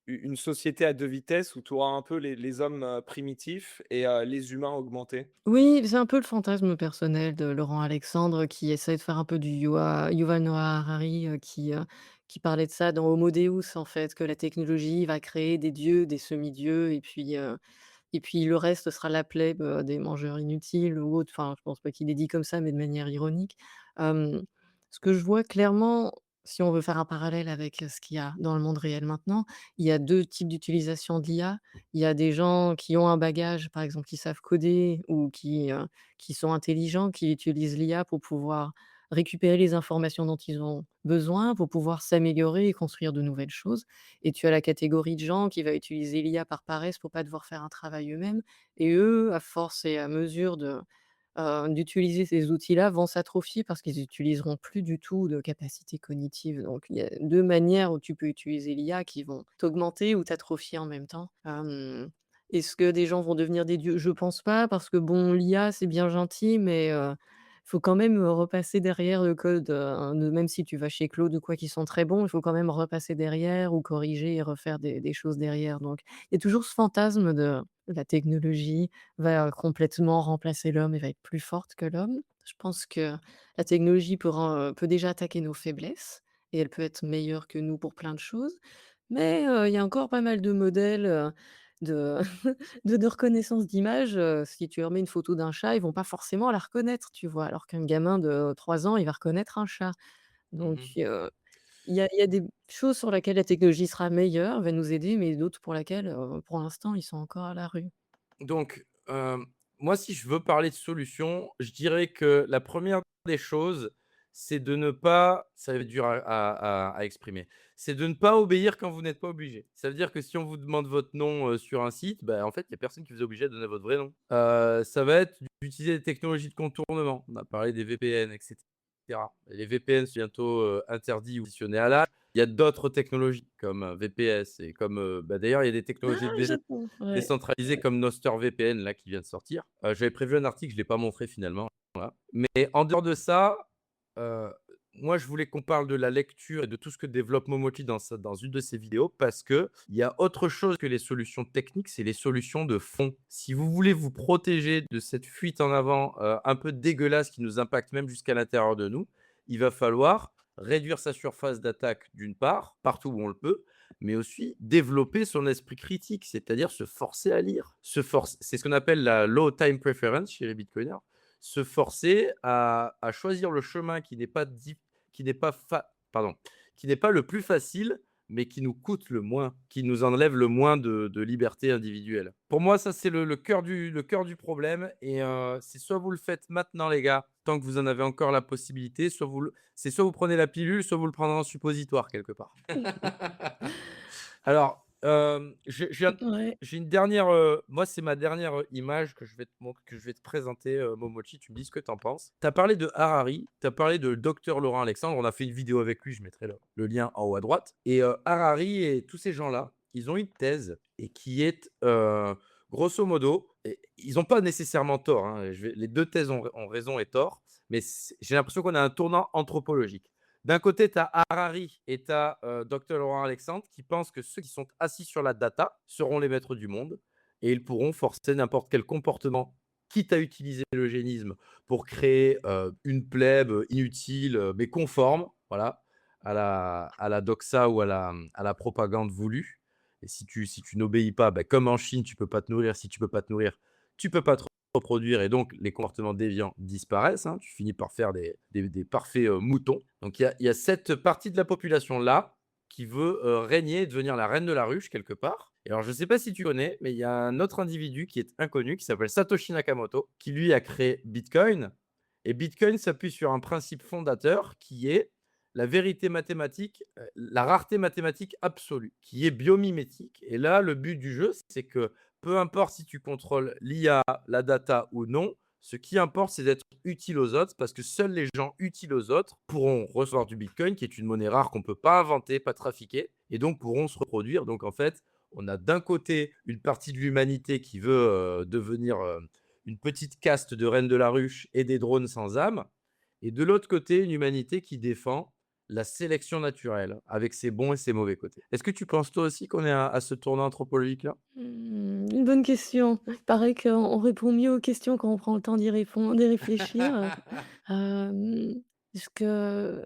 [SPEAKER 3] une société à 2 vitesses où tu auras un peu les hommes, primitifs et les humains augmentés.
[SPEAKER 1] oui, c'est un peu le fantasme personnel de Laurent Alexandre qui essaie de faire un peu du Yuval Noah Harari, qui parlait de ça dans Homo Deus, en fait, que la technologie va créer des dieux, des semi-dieux et puis le reste sera la plèbe, des mangeurs inutiles ou autres. Enfin, je pense pas qu'il ait dit comme ça, mais de manière ironique. Hem, Ce que je vois clairement, si on veut faire un parallèle avec, ce qu'il y a dans le monde réel maintenant, il y a 2 types d'utilisation de l'IA. Il y a des gens qui ont un bagage, par exemple, qui savent coder ou qui sont intelligents, qui utilisent l'IA pour pouvoir, récupérer les informations dont ils ont besoin pour pouvoir s'améliorer et construire de nouvelles choses. Et tu as la catégorie de gens qui va utiliser l'IA par paresse pour pas devoir faire un travail eux-mêmes et eux, à force et à mesure d'utiliser ces outils-là, vont s'atrophier parce qu'ils utiliseront plus du tout de capacités cognitives. Donc il y a 2 manières où tu peux utiliser l'IA qui vont t'augmenter ou t'atrophier en même temps. Est-ce que des gens vont devenir des dieux? Je pense pas parce que bon, l'IA, c'est bien gentil, mais faut quand même, repasser derrière le code, de même si tu vas chez Claude ou quoi, qui sont très bons, il faut quand même repasser derrière ou corriger et refaire des choses derrière. Donc il y a toujours ce fantasme de la technologie va complètement remplacer l'homme et va être plus forte que l'homme. Je pense que la technologie peut déjà attaquer nos faiblesses et elle peut être meilleure que nous pour plein de choses. Mais, il y a encore pas mal de modèles, de de reconnaissance d'image, si tu leur mets une photo d'un chat, ils vont pas forcément la reconnaître, tu vois? Alors qu'un gamin de 3 ans, il va reconnaître un chat. Donc,
[SPEAKER 2] Mmh.
[SPEAKER 1] il y a des choses sur lesquelles la technologie sera meilleure, va nous aider, mais d'autres pour lesquelles, pour l'instant, ils sont encore à la rue.
[SPEAKER 2] Donc, moi, si je veux parler de solution, je dirais que la première des choses, c'est de ne pas ça va être dur à exprimer, c'est de ne pas obéir quand vous n'êtes pas obligé. Ça veut dire que si on vous demande votre nom, sur un site, bah, en fait, il y a personne qui vous est obligé de donner votre vrai nom. Ça va être d'utiliser des technologies de contournement. On a parlé des VPN et cetera. Les VPN, c'est bientôt, interdits ou conditionnés à l'âge. Il y a d'autres technologies comme, VPS et comme, bah, d'ailleurs, il y a des technologies
[SPEAKER 1] Ah, Japon, ouais.
[SPEAKER 2] décentralisé comme NosterVPN là qui vient de sortir. J'avais prévu un article, je l'ai pas montré finalement, voilà. Mais en dehors de ça, heu, moi je voulais qu'on parle de la lecture et de tout ce que développe Momochi dans une de ses vidéos parce qu'il y a autre chose que les solutions techniques, c'est les solutions de fond. Si vous voulez vous protéger de cette fuite en avant, un peu dégueulasse qui nous impacte même jusqu'à l'intérieur de nous, il va falloir réduire sa surface d'attaque d'une part, partout où on le peut, mais aussi développer son esprit critique, c'est-à-dire se forcer à lire. C'est ce qu'on appelle la low time preference chez les bitcoiners. Se forcer à choisir le chemin qui n'est pas pardon, qui n'est pas le plus facile, mais qui nous coûte le moins, qui nous enlève le moins de liberté individuelle. Pour moi, ça c'est le cœur du problème et c'est soit vous le faites maintenant les gars, tant que vous en avez encore la possibilité, soit vous prenez la pilule, soit vous le prendrez en suppositoire quelque part. Alors,
[SPEAKER 1] Ouais.
[SPEAKER 2] j'ai une dernière, moi, c'est ma dernière, image que je vais te présenter, Momochi, tu me dis ce que tu en penses. Tu as parlé de Harari, tu as parlé de docteur Laurent Alexandre, on a fait une vidéo avec lui, je mettrai le lien en haut à droite et Harari et tous ces gens-là, ils ont une thèse et qui est, grosso modo et ils ont pas nécessairement tort, hein, les 2 thèses ont raison et tort, mais j'ai l'impression qu'on a un tournant anthropologique. D'un côté, tu as Harari et tu as Dr. Laurent Alexandre qui pensent que ceux qui sont assis sur la data seront les maîtres du monde et ils pourront forcer n'importe quel comportement, quitte à utiliser l'eugénisme pour créer une plèbe inutile mais conforme, voilà, à la doxa ou à la propagande voulue. Et si tu n'obéis pas, bah, comme en Chine, tu peux pas te nourrir. Si tu peux pas te nourrir, tu peux pas te reproduire et donc les comportements déviants disparaissent, hein. Tu finis par faire des parfaits, moutons. Donc il y a cette partie de la population-là qui veut, régner et devenir la reine de la ruche quelque part. Et alors je ne sais pas si tu connais, mais il y a un autre individu qui est inconnu, qui s'appelle Satoshi Nakamoto, qui lui a créé Bitcoin et Bitcoin s'appuie sur un principe fondateur qui est la vérité mathématique, la rareté mathématique absolue, qui est biomimétique et là, le but du jeu, c'est que peu importe si tu contrôles l'IA, la data ou non, ce qui importe, c'est d'être utile aux autres parce que seuls les gens utiles aux autres pourront recevoir du Bitcoin, qui est une monnaie rare qu'on ne peut pas inventer, pas trafiquer, et donc pourront se reproduire. Donc en fait, on a d'un côté une partie de l'humanité qui veut devenir une petite caste de reines de la ruche et des drones sans âme, et de l'autre côté, une humanité qui défend la sélection naturelle avec ses bons et ses mauvais côtés. Est-ce que tu penses toi aussi qu'on est à ce tournant anthropologique-là?
[SPEAKER 1] Une bonne question. Il paraît qu'on répond mieux aux questions quand on prend le temps d'y réfléchir. Hem, ce que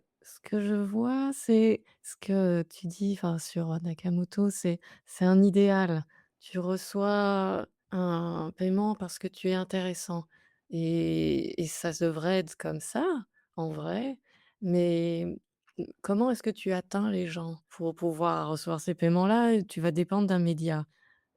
[SPEAKER 1] je vois, c'est ce que tu dis, enfin, sur Nakamoto, c'est un idéal. Tu reçois un paiement parce que tu es intéressant et ça devrait être comme ça, en vrai, mais comment est-ce que tu atteins les gens? Pour pouvoir recevoir ces paiements-là, tu vas dépendre d'un média.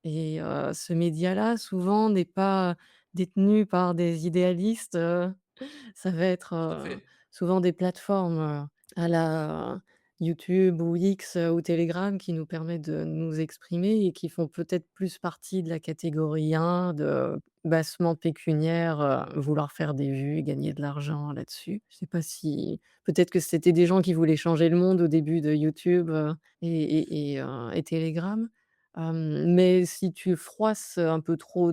[SPEAKER 1] Et ce média-là, souvent, n'est pas détenu par des idéalistes, ça va être,
[SPEAKER 2] Tout à fait.
[SPEAKER 1] souvent des plateformes, à la YouTube ou X, ou Telegram qui nous permettent de nous exprimer et qui font peut-être plus partie de la catégorie 1 de bassement pécuniaire, vouloir faire des vues et gagner de l'argent là-dessus. Je sais pas si peut-être que c'était des gens qui voulaient changer le monde au début de YouTube, et Telegram. Mais si tu froisses un peu trop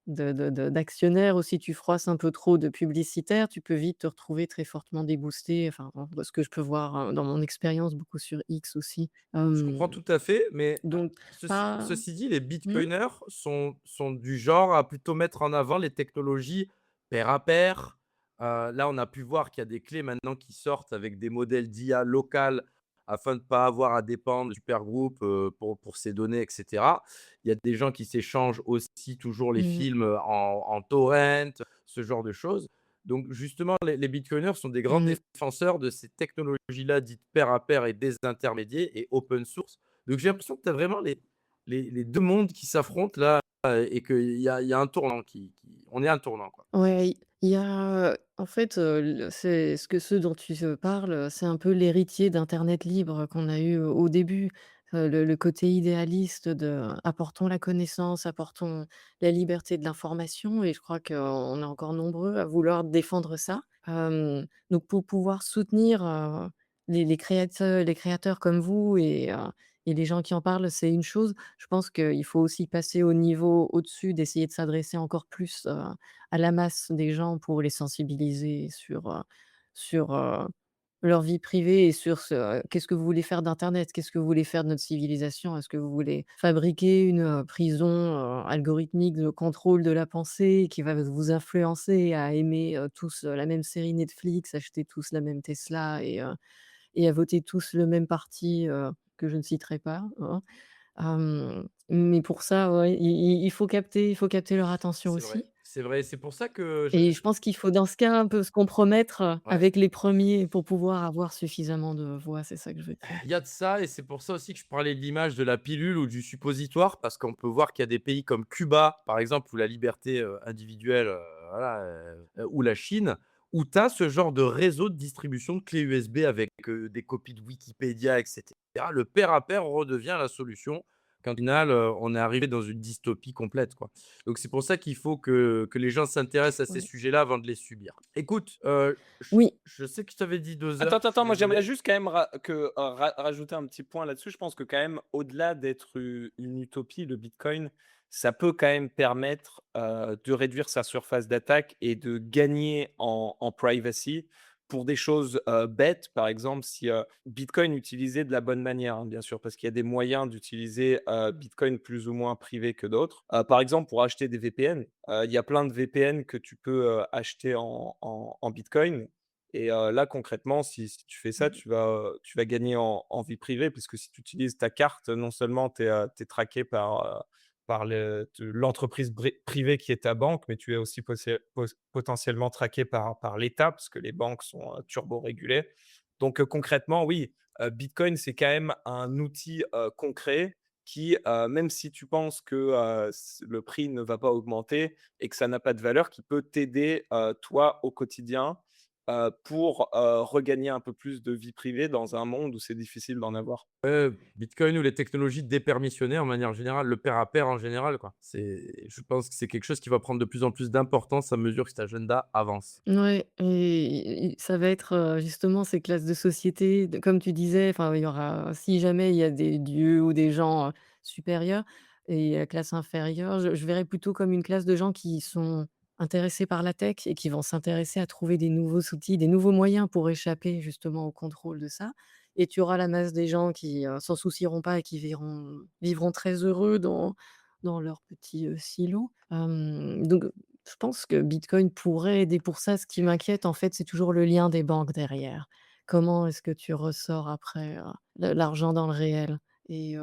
[SPEAKER 1] d'actionnaires ou si tu froisses un peu trop de publicitaires, tu peux vite te retrouver très fortement déboosté, enfin, bon, ce que je peux voir, dans mon expérience beaucoup sur X aussi.
[SPEAKER 2] Je comprends tout à fait, mais
[SPEAKER 1] Donc pas
[SPEAKER 2] ceci dit, les
[SPEAKER 1] mmh?
[SPEAKER 2] bitcoiners sont du genre à plutôt mettre en avant les technologies pair à pair. Là, on a pu voir qu'il y a des clés maintenant qui sortent avec des modèles d'IA locales afin de ne pas avoir à dépendre du supergroupe, pour ses données et cetera. Il y a des gens qui s'échangent aussi toujours les
[SPEAKER 1] Mmh.
[SPEAKER 2] films, en torrent, ce genre de choses. Donc justement, les bitcoiners sont des grands
[SPEAKER 1] Mmh.
[SPEAKER 2] défenseurs de ces technologies-là dites pair à pair et désintermédiées et open source. Donc j'ai l'impression que tu as vraiment les 2 mondes qui s'affrontent là, et qu'il y a un tournant qui on est à un tournant, quoi.
[SPEAKER 1] Ouais, il y a, en fait, le c'est ce dont tu, parles, c'est un peu l'héritier d'internet libre qu'on a eu au début. Le côté idéaliste de apportons la connaissance, apportons la liberté de l'information et je crois qu'on est encore nombreux à vouloir défendre ça. Donc pour pouvoir soutenir, les créateurs comme vous et les gens qui en parlent, c'est une chose. Je pense qu'il faut aussi passer au niveau au-dessus, d'essayer de s'adresser encore plus, à la masse des gens pour les sensibiliser sur leur vie privée et sur qu'est-ce que vous voulez faire d'internet? Qu'est-ce que vous voulez faire de notre civilisation? Est-ce que vous voulez fabriquer une, prison, algorithmique de contrôle de la pensée qui va vous influencer à aimer, tous, la même série Netflix, acheter tous la même Tesla et à voter tous le même parti, que je ne citerai pas, hein. Mais pour ça, ouais, il faut capter leur attention
[SPEAKER 2] C'est vrai,
[SPEAKER 1] aussi.
[SPEAKER 2] c'est vrai. C'est pour ça que
[SPEAKER 1] Et je pense qu'il faut dans ce cas un peu se compromettre,
[SPEAKER 2] ouais.
[SPEAKER 1] avec les premiers pour pouvoir avoir suffisamment de voix, c'est ça que je veux dire.
[SPEAKER 2] Il y a de ça et c'est pour ça aussi que je parlais de l'image de la pilule ou du suppositoire parce qu'on peut voir qu'il y a des pays comme Cuba, par exemple, où la liberté, individuelle, voilà, ou la Chine, où tu as ce genre de réseau de distribution de clés USB avec, des copies de Wikipédia et cetera. Le pair à pair redevient la solution quand au final, on est arrivé dans une dystopie complète, quoi. Donc c'est pour ça qu'il faut que les gens s'intéressent à ces
[SPEAKER 1] Ouais.
[SPEAKER 2] sujets-là avant de les subir. Écoute, j
[SPEAKER 1] Oui.
[SPEAKER 2] je sais que je t'avais dit 2 heures,
[SPEAKER 3] Attends,
[SPEAKER 2] je suis
[SPEAKER 3] attends, moi j'aimerais
[SPEAKER 2] désolé.
[SPEAKER 3] juste quand même rajouter un petit point là-dessus. Je pense que quand même, au-delà d'être une utopie, le Bitcoin, ça peut quand même permettre de réduire sa surface d'attaque et de gagner en privacy pour des choses bêtes. Par exemple, si Bitcoin utilisé de la bonne manière, hein, bien sûr, parce qu'il y a des moyens d'utiliser Bitcoin plus ou moins privé que d'autres. Par exemple, pour acheter des VPN, il y a plein de VPN que tu peux acheter en Bitcoin et là, concrètement, si tu fais ça,
[SPEAKER 1] Mmh.
[SPEAKER 3] tu vas gagner en vie privée puisque si tu utilises ta carte, non seulement tu es traqué par l'entreprise privée qui est ta banque, mais tu es aussi potentiellement traqué par l'État parce que les banques sont, turbo-régulées. Donc, concrètement, oui, Bitcoin, c'est quand même un outil, concret qui, même si tu penses que, le prix ne va pas augmenter et que ça n'a pas de valeur, qui peut t'aider, toi, au quotidien pour, regagner un peu plus de vie privée dans un monde où c'est difficile d'en avoir.
[SPEAKER 2] Bitcoin ou les technologies dépermissionnées en manière générale, le pair à pair en général, quoi. Je pense que c'est quelque chose qui va prendre de plus en plus d'importance à mesure que cet agenda avance.
[SPEAKER 1] Ouais et ça va être, justement ces classes de société de comme tu disais, enfin, il y aura si jamais il y a des dieux ou des gens, supérieurs et la classe inférieure, je verrais plutôt comme une classe de gens qui sont intéressés par la tech et qui vont s'intéresser à trouver des nouveaux outils, des nouveaux moyens pour échapper justement au contrôle de ça et tu auras la masse des gens qui, s'en soucieront pas et qui vivront très heureux dans leur petit, silo. Donc je pense que Bitcoin pourrait aider pour ça. Ce qui m'inquiète, en fait, c'est toujours le lien des banques derrière. Comment est-ce que tu ressors après, l'argent dans le réel? Et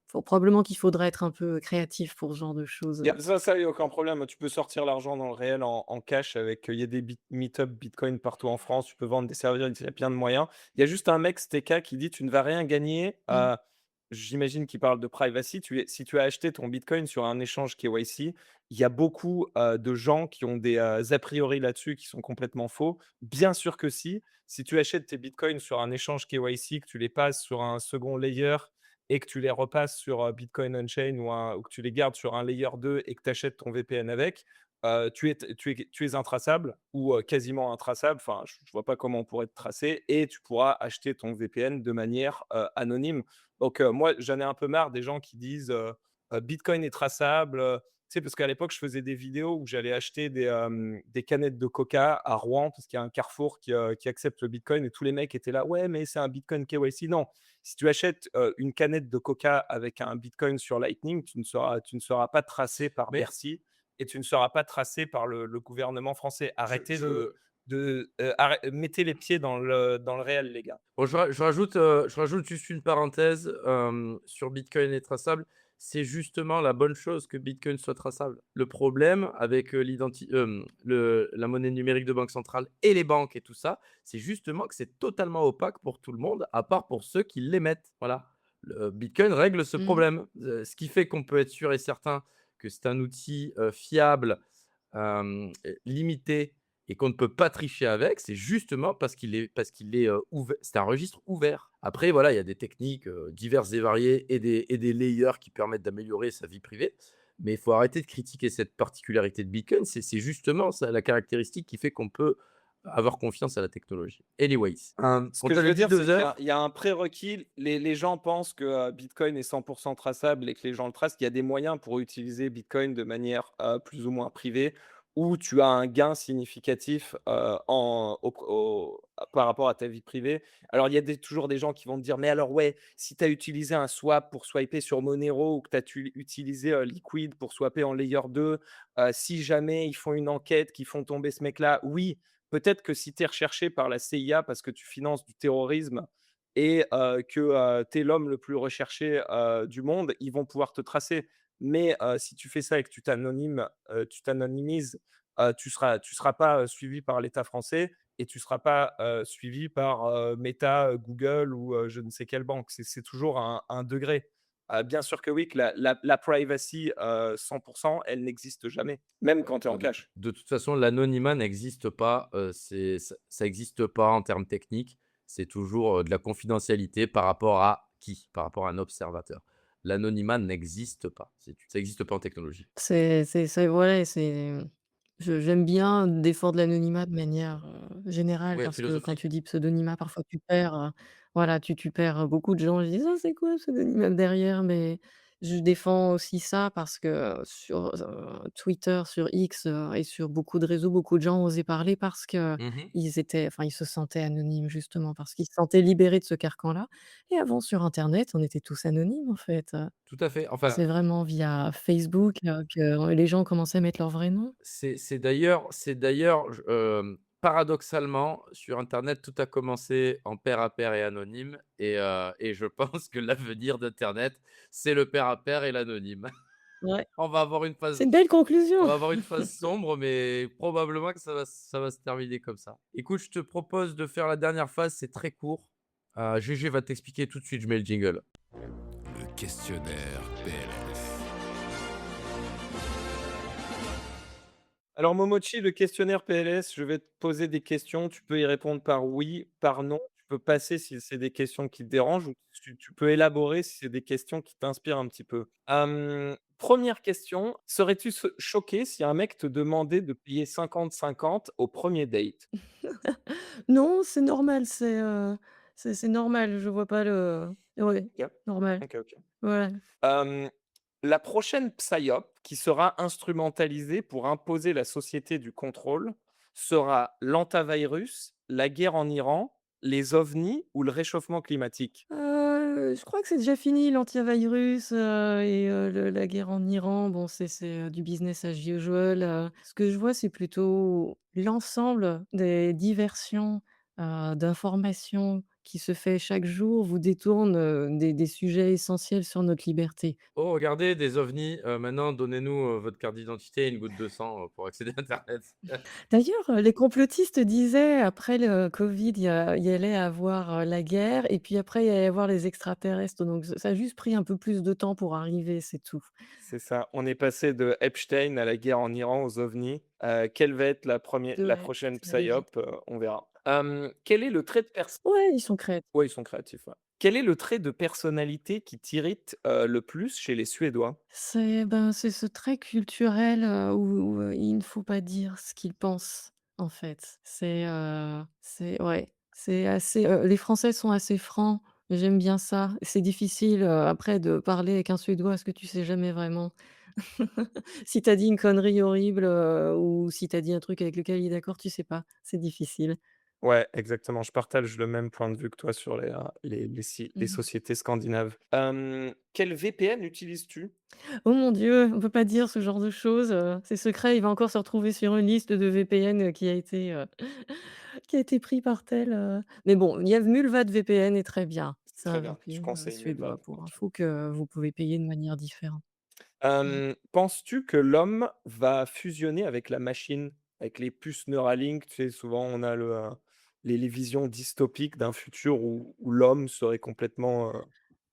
[SPEAKER 1] faut probablement qu'il faudrait être un peu créatif pour ce genre de choses,
[SPEAKER 3] Il y a aucun problème. Tu peux sortir l'argent dans le réel en cash avec, il y a des meet-up Bitcoin partout en France. Tu peux vendre des services, il y a plein de moyens. Il y a juste un mec, Steka, qui dit: «Tu ne vas rien gagner
[SPEAKER 1] Mmh.
[SPEAKER 3] j'imagine qu'il parle de privacy. Si tu as acheté ton bitcoin sur un échange KYC, il y a beaucoup, de gens qui ont des, a priori là-dessus qui sont complètement faux. Bien sûr que si. Si tu achètes tes bitcoins sur un échange KYC, que tu les passes sur un second layer et que tu les repasses sur, Bitcoin on-chain ou que tu les gardes sur un layer 2 et que tu achètes ton VPN avec, tu es intraçable ou, quasiment intraçable. Enfin, je vois pas comment on pourrait te tracer et tu pourras acheter ton VPN de manière, anonyme. Donc, moi, j'en ai un peu marre des gens qui disent, «Bitcoin est traçable», tu sais? Parce qu'à l'époque, je faisais des vidéos où j'allais acheter des canettes de coca à Rouen parce qu'il y a un Carrefour qui accepte le bitcoin et tous les mecs étaient là: «Ouais, mais c'est un bitcoin KYC». Non, si tu achètes, une canette de coca avec un bitcoin sur Lightning, tu ne seras pas tracé par
[SPEAKER 2] Mais
[SPEAKER 3] Bercy et tu ne seras pas tracé par le gouvernement français.
[SPEAKER 2] je
[SPEAKER 3] Arrêtez
[SPEAKER 2] je
[SPEAKER 3] mettez les pieds dans le réel, les gars.
[SPEAKER 2] bon, je rajoute juste une parenthèse, sur Bitcoin et traçable. C'est justement la bonne chose que Bitcoin soit traçable. Le problème avec, la monnaie numérique de banque centrale et les banques et tout ça, c'est justement que c'est totalement opaque pour tout le monde, à part pour ceux qui l'émettent. Voilà. Le Bitcoin règle ce
[SPEAKER 1] Mmh.
[SPEAKER 2] problème, ce qui fait qu'on peut être sûr et certain que c'est un outil, fiable, limité et qu'on ne peut pas tricher avec, c'est justement parce qu'il est, c'est un registre ouvert. Après voilà, il y a des techniques, diverses et variées et des layers qui permettent d'améliorer sa vie privée. Mais il faut arrêter de critiquer cette particularité de Bitcoin. C'est justement ça la caractéristique qui fait qu'on peut avoir confiance à la technologie. Anyways,
[SPEAKER 3] Ce
[SPEAKER 2] on
[SPEAKER 3] que je
[SPEAKER 2] t'avait
[SPEAKER 3] veux
[SPEAKER 2] dit
[SPEAKER 3] dire, c'est
[SPEAKER 2] 2
[SPEAKER 3] qu'il y
[SPEAKER 2] heures.
[SPEAKER 3] a il y a un prérequis. Les gens pensent que, Bitcoin est 100 traçable et que les gens le tracent. Il y a des moyens pour utiliser Bitcoin de manière, plus ou moins privée, où tu as un gain significatif, par rapport à ta vie privée. Alors, il y a toujours des gens qui vont te dire: «Mais alors, ouais, si tu as utilisé un swap pour swiper sur Monero ou que tu as utilisé, Liquid pour swapper en layer 2, si jamais ils font une enquête, qu'ils font tomber ce mec-là, oui, peut-être que si tu es recherché par la CIA parce que tu finances du terrorisme et que, tu es l'homme le plus recherché, du monde, ils vont pouvoir te tracer. Mais si tu fais ça et que tu t'anonymises, tu seras pas, suivi par l'État français et tu seras pas, suivi par, Meta, Google ou je ne sais quelle banque. C'est toujours un degré. Bien sûr que oui, que la privacy, 100, elle n'existe jamais, même quand tu es
[SPEAKER 2] Bah,
[SPEAKER 3] en cash.
[SPEAKER 2] de toute façon, l'anonymat n'existe pas, ça existe pas en termes techniques. C'est toujours, de la confidentialité par rapport à qui? Par rapport à un observateur. L'anonymat n'existe pas. Ça existe pas en technologie.
[SPEAKER 1] C'est ouais, j'aime bien défendre l'anonymat de manière, générale
[SPEAKER 2] Ouais,
[SPEAKER 1] parce que quand
[SPEAKER 2] philosophique.
[SPEAKER 1] tu dis pseudonymat, parfois tu perds, voilà, tu perds, beaucoup de gens. Ils disent: «Ah, c'est quoi le pseudonymat derrière?» Mais je défends aussi ça parce que sur, Twitter, sur X, et sur beaucoup de réseaux, beaucoup de gens osaient parler parce qu'ils
[SPEAKER 2] Mmh.
[SPEAKER 1] étaient enfin, ils se sentaient anonymes justement, parce qu'ils se sentaient libérés de ce carcan-là et avant sur internet, on était tous anonymes en fait.
[SPEAKER 2] Tout à fait. Enfin,
[SPEAKER 1] C'est vraiment via Facebook, que les gens commençaient à mettre leur vrai nom?
[SPEAKER 2] c'est d'ailleurs, paradoxalement, sur internet, tout a commencé en pair à pair et anonyme et je pense que l'avenir d'internet, c'est le pair à pair et l'anonyme.
[SPEAKER 1] Ouais,
[SPEAKER 2] On va avoir une
[SPEAKER 1] c'est
[SPEAKER 2] phase
[SPEAKER 1] une belle
[SPEAKER 2] On
[SPEAKER 1] conclusion.
[SPEAKER 2] va avoir une phase sombre, mais probablement que ça va se terminer comme ça. Écoute, je te propose de faire la dernière phase, c'est très court. GG va t'expliquer tout de suite, je mets le jingle.
[SPEAKER 4] Le questionnaire PLS.
[SPEAKER 3] Alors Momochi, le questionnaire PLS, je vais te poser des questions, tu peux y répondre par oui, par non. Tu peux passer si c'est des questions qui te dérangent ou tu peux élaborer si c'est des questions qui t'inspirent un petit peu. 1 question, serais-tu choqué si un mec te demandait de payer 50-50 au premier date?
[SPEAKER 1] Non, c'est normal, c'est normal, je vois pas le ouais,
[SPEAKER 3] OK.
[SPEAKER 1] normal,
[SPEAKER 3] OK, OK.
[SPEAKER 1] voilà.
[SPEAKER 3] Hem, la prochaine PSYOP qui sera instrumentalisée pour imposer la société du contrôle sera l'antavirus, la guerre en Iran, les ovnis ou le réchauffement climatique?
[SPEAKER 1] Je crois que c'est déjà fini l'antivirus, et le la guerre en Iran. Bon, du business as usual, ce que je vois, c'est plutôt l'ensemble des diversions, d'informations qui se fait chaque jour vous détourne, des sujets essentiels sur notre liberté.
[SPEAKER 2] Oh, regardez, des ovnis. Maintenant, donnez-nous votre carte d'identité et une goutte de sang pour accéder à Internet.
[SPEAKER 1] D'ailleurs, les complotistes disaient après le Covid, il y allait avoir, la guerre et puis après il y allait avoir les extraterrestres donc ça a juste pris un peu plus de temps pour arriver, c'est tout.
[SPEAKER 3] C'est ça. On est passé de Epstein à la guerre en Iran, aux ovnis. Quelle va être la
[SPEAKER 1] Ouais,
[SPEAKER 3] prochaine
[SPEAKER 1] c'est allé vite.
[SPEAKER 3] psyop? On verra. Quel est le trait de pers
[SPEAKER 1] Ouais, ils sont créatifs.
[SPEAKER 3] Ouais, ils sont créatifs, ouais. Quel est le trait de personnalité qui t'irrite, le plus chez les Suédois?
[SPEAKER 1] C'est ce trait culturel, où il ne faut pas dire ce qu'ils pensent, en fait. C'est ouais, c'est assez, les Français sont assez francs, j'aime bien ça. C'est difficile, après de parler avec un Suédois parce que tu sais jamais vraiment si tu as dit une connerie horrible, ou si tu as dit un truc avec lequel il est d'accord, tu sais pas. C'est difficile.
[SPEAKER 3] Ouais, exactement, je partage le même point de vue que toi sur les
[SPEAKER 1] Mmh.
[SPEAKER 3] sociétés scandinaves. Quel VPN utilises-tu?
[SPEAKER 1] Oh mon Dieu, on peut pas dire ce genre de choses, c'est secret. Il va encore se retrouver sur une liste de VPN, qui a été pris par tel, mais bon, il y a Mulvad VPN est très bien.
[SPEAKER 3] C'est
[SPEAKER 1] C'est
[SPEAKER 3] très
[SPEAKER 1] un
[SPEAKER 3] bien, je
[SPEAKER 1] VPN,
[SPEAKER 3] conseille
[SPEAKER 1] suédois
[SPEAKER 3] Mulvad.
[SPEAKER 1] pour
[SPEAKER 3] OK.
[SPEAKER 1] info que vous pouvez payer de manière différente. Mmh.
[SPEAKER 3] Penses-tu que l'homme va fusionner avec la machine? Avec les puces Neuralink, tu sais, souvent on a les visions dystopiques d'un futur où l'homme serait complètement,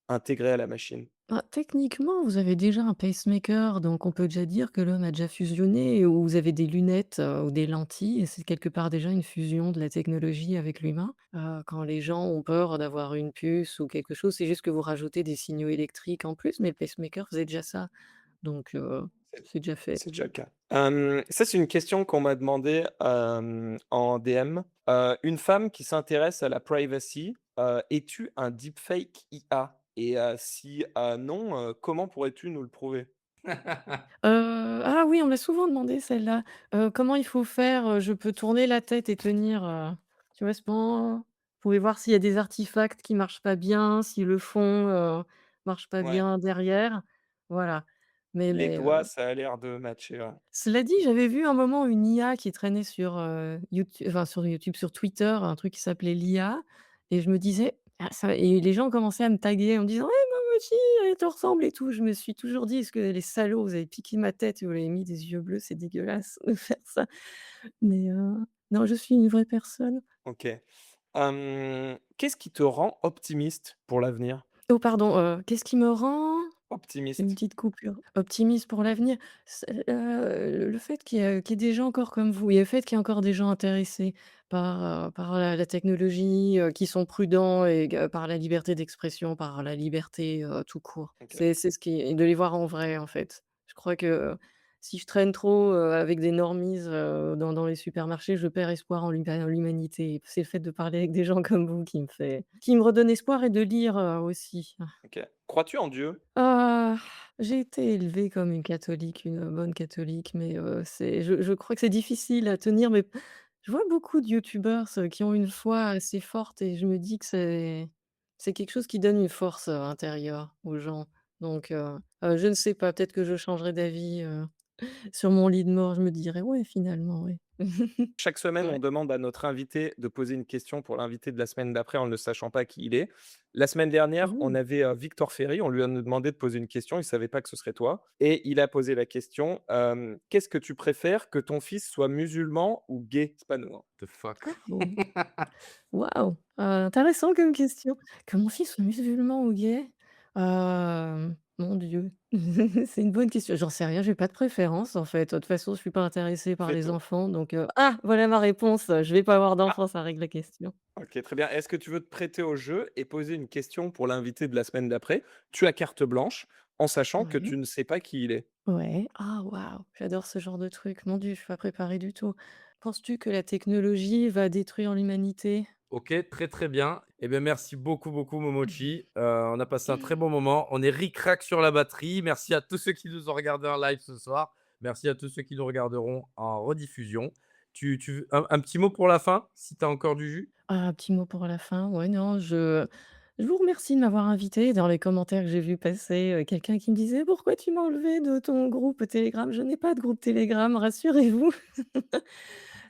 [SPEAKER 3] intégré à la machine.
[SPEAKER 1] Bah, techniquement, vous avez déjà un pacemaker, donc on peut déjà dire que l'homme a déjà fusionné ou vous avez des lunettes, ou des lentilles et c'est quelque part déjà une fusion de la technologie avec l'humain. Quand les gens ont peur d'avoir une puce ou quelque chose, c'est juste que vous rajoutez des signaux électriques en plus, mais le pacemaker faisait déjà ça, donc
[SPEAKER 3] C'est
[SPEAKER 1] c'est déjà fait.
[SPEAKER 3] c'est déjà le cas. Ça, c'est une question qu'on m'a demandé, en DM. Une femme qui s'intéresse à la privacy, es-tu un deepfake IA? Et si, non, comment pourrais-tu nous le prouver?
[SPEAKER 1] Ah oui, on me l'a souvent demandé celle-là. Comment il faut faire? Je peux tourner la tête et tenir, tu vois, ce pan. Vous pouvez voir s'il y a des artefacts qui marchent pas bien, si le fond, marche pas
[SPEAKER 3] Ouais,
[SPEAKER 1] bien derrière. Voilà. Mais
[SPEAKER 3] les
[SPEAKER 1] mais,
[SPEAKER 3] doigts, ça a l'air de matcher, ouais.
[SPEAKER 1] cela dit, j'avais vu un moment une IA qui traînait sur, sur YouTube, sur Twitter, un truc qui s'appelait l'IA et je me disais: «Ah ça» et les gens commençaient à me taguer en me disant: «Ouais, moi aussi, elle te ressemble et tout». Je me suis toujours dit: «Est-ce que les salauds, vous avez piqué ma tête et vous l'avez mis des yeux bleus, c'est dégueulasse de faire ça». Mais, non, je suis une vraie personne.
[SPEAKER 3] OK. Qu'est-ce qui te rend optimiste pour l'avenir?
[SPEAKER 1] Oh pardon, qu'est-ce qui me rend une
[SPEAKER 3] Optimiste.
[SPEAKER 1] petite coupure. Optimiste pour l'avenir, c'est, le fait qu'il y ait des gens encore comme vous et le fait qu'il y ait encore des gens intéressés par la technologie, qui sont prudents et par la liberté d'expression, par la liberté, tout court.
[SPEAKER 3] OK.
[SPEAKER 1] C'est ce qui et de les voir en vrai, en fait. Je crois que si je traîne trop, avec des normies, dans les supermarchés, je perds espoir en l'humanité. C'est le fait de parler avec des gens comme vous qui me redonne espoir et de lire, aussi.
[SPEAKER 3] OK. Crois-tu en Dieu?
[SPEAKER 1] Ah, j'ai été élevée comme une catholique, une bonne catholique, mais c'est je crois que c'est difficile à tenir, mais je vois beaucoup de youtubeurs, qui ont une foi assez forte et je me dis que c'est quelque chose qui donne une force, intérieure aux gens. Donc je ne sais pas, peut-être que je changerai d'avis, sur mon lit de mort, je me dirai: «Ouais, finalement, ouais».
[SPEAKER 3] Chaque semaine, on
[SPEAKER 1] Ouais.
[SPEAKER 3] demande à notre invité de poser une question pour l'invité de la semaine d'après en ne sachant pas qui il est. La semaine dernière, on
[SPEAKER 1] Ouh!
[SPEAKER 3] avait, Victor Ferry, on lui a demandé de poser une question, il ne savait pas que ce serait toi et il a posé la question, «Qu'est-ce que tu préfères, que ton fils soit musulman ou gay?» C'est pas nous, hein.
[SPEAKER 2] The fuck?
[SPEAKER 1] Ah bon? Waouh! Intéressant comme question. Que mon fils soit musulman ou gay? Mon Dieu, c'est une bonne question. J'en sais rien, j'ai pas de préférence en fait. De toute façon, je suis pas intéressée par les
[SPEAKER 3] Veto.
[SPEAKER 1] enfants donc ah! Voilà ma réponse, je vais pas avoir
[SPEAKER 3] Ah!
[SPEAKER 1] d'enfants, ça règle la question.
[SPEAKER 3] OK, très bien. Est-ce que tu veux te prêter au jeu et poser une question pour l'invité de la semaine d'après? Tu as carte blanche, en sachant que
[SPEAKER 1] Ouais,
[SPEAKER 3] tu ne sais pas qui il est.
[SPEAKER 1] ouais. Ah waouh! J'adore ce genre de truc. Mon Dieu, je suis pas préparée du tout. Penses-tu que la technologie va détruire l'humanité?
[SPEAKER 2] OK, très, très bien. Eh bien, merci beaucoup, beaucoup Momochi. On a passé un très bon moment. On est ric-rac sur la batterie. Merci à tous ceux qui nous ont regardés en live ce soir. Merci à tous ceux qui nous regarderont en rediffusion. Tu veux un petit mot pour la fin, si tu as encore du jus?
[SPEAKER 1] Ah, un petit mot pour la fin. Ouais, non, je vous remercie de m'avoir invité. Dans les commentaires que j'ai vu passer, quelqu'un qui me disait: «Pourquoi tu m'as enlevé de ton groupe Telegram?» Je n'ai pas de groupe Telegram, rassurez-vous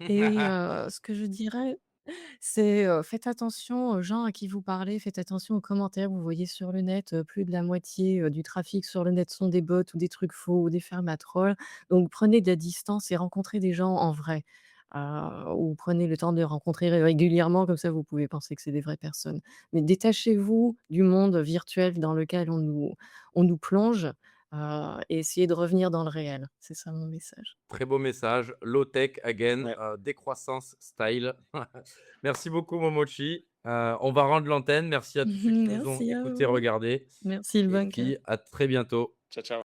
[SPEAKER 1] et ce que je dirais C'est, faites attention aux gens à qui vous parlez, faites attention aux commentaires que vous voyez sur le net, plus de la moitié, du trafic sur le net sont des bots ou des trucs faux ou des fermes à trolls. Donc prenez de la distance et rencontrez des gens en vrai, ou prenez le temps de les rencontrer régulièrement, comme ça vous pouvez penser que c'est des vraies personnes. Mais détachez-vous du monde virtuel dans lequel on nous plonge, et essayez de revenir dans le réel. C'est ça mon message.
[SPEAKER 2] Très beau message. Low tech again,
[SPEAKER 3] Ouais.
[SPEAKER 2] décroissance style. Merci beaucoup Momochi. On va rendre l'antenne. Merci à tous ceux qui nous ont
[SPEAKER 1] Merci à
[SPEAKER 2] écoutés,
[SPEAKER 1] vous.
[SPEAKER 2] regardés
[SPEAKER 1] Merci le
[SPEAKER 2] et
[SPEAKER 1] bunker.
[SPEAKER 2] puis à très bientôt.
[SPEAKER 3] Ciao, ciao.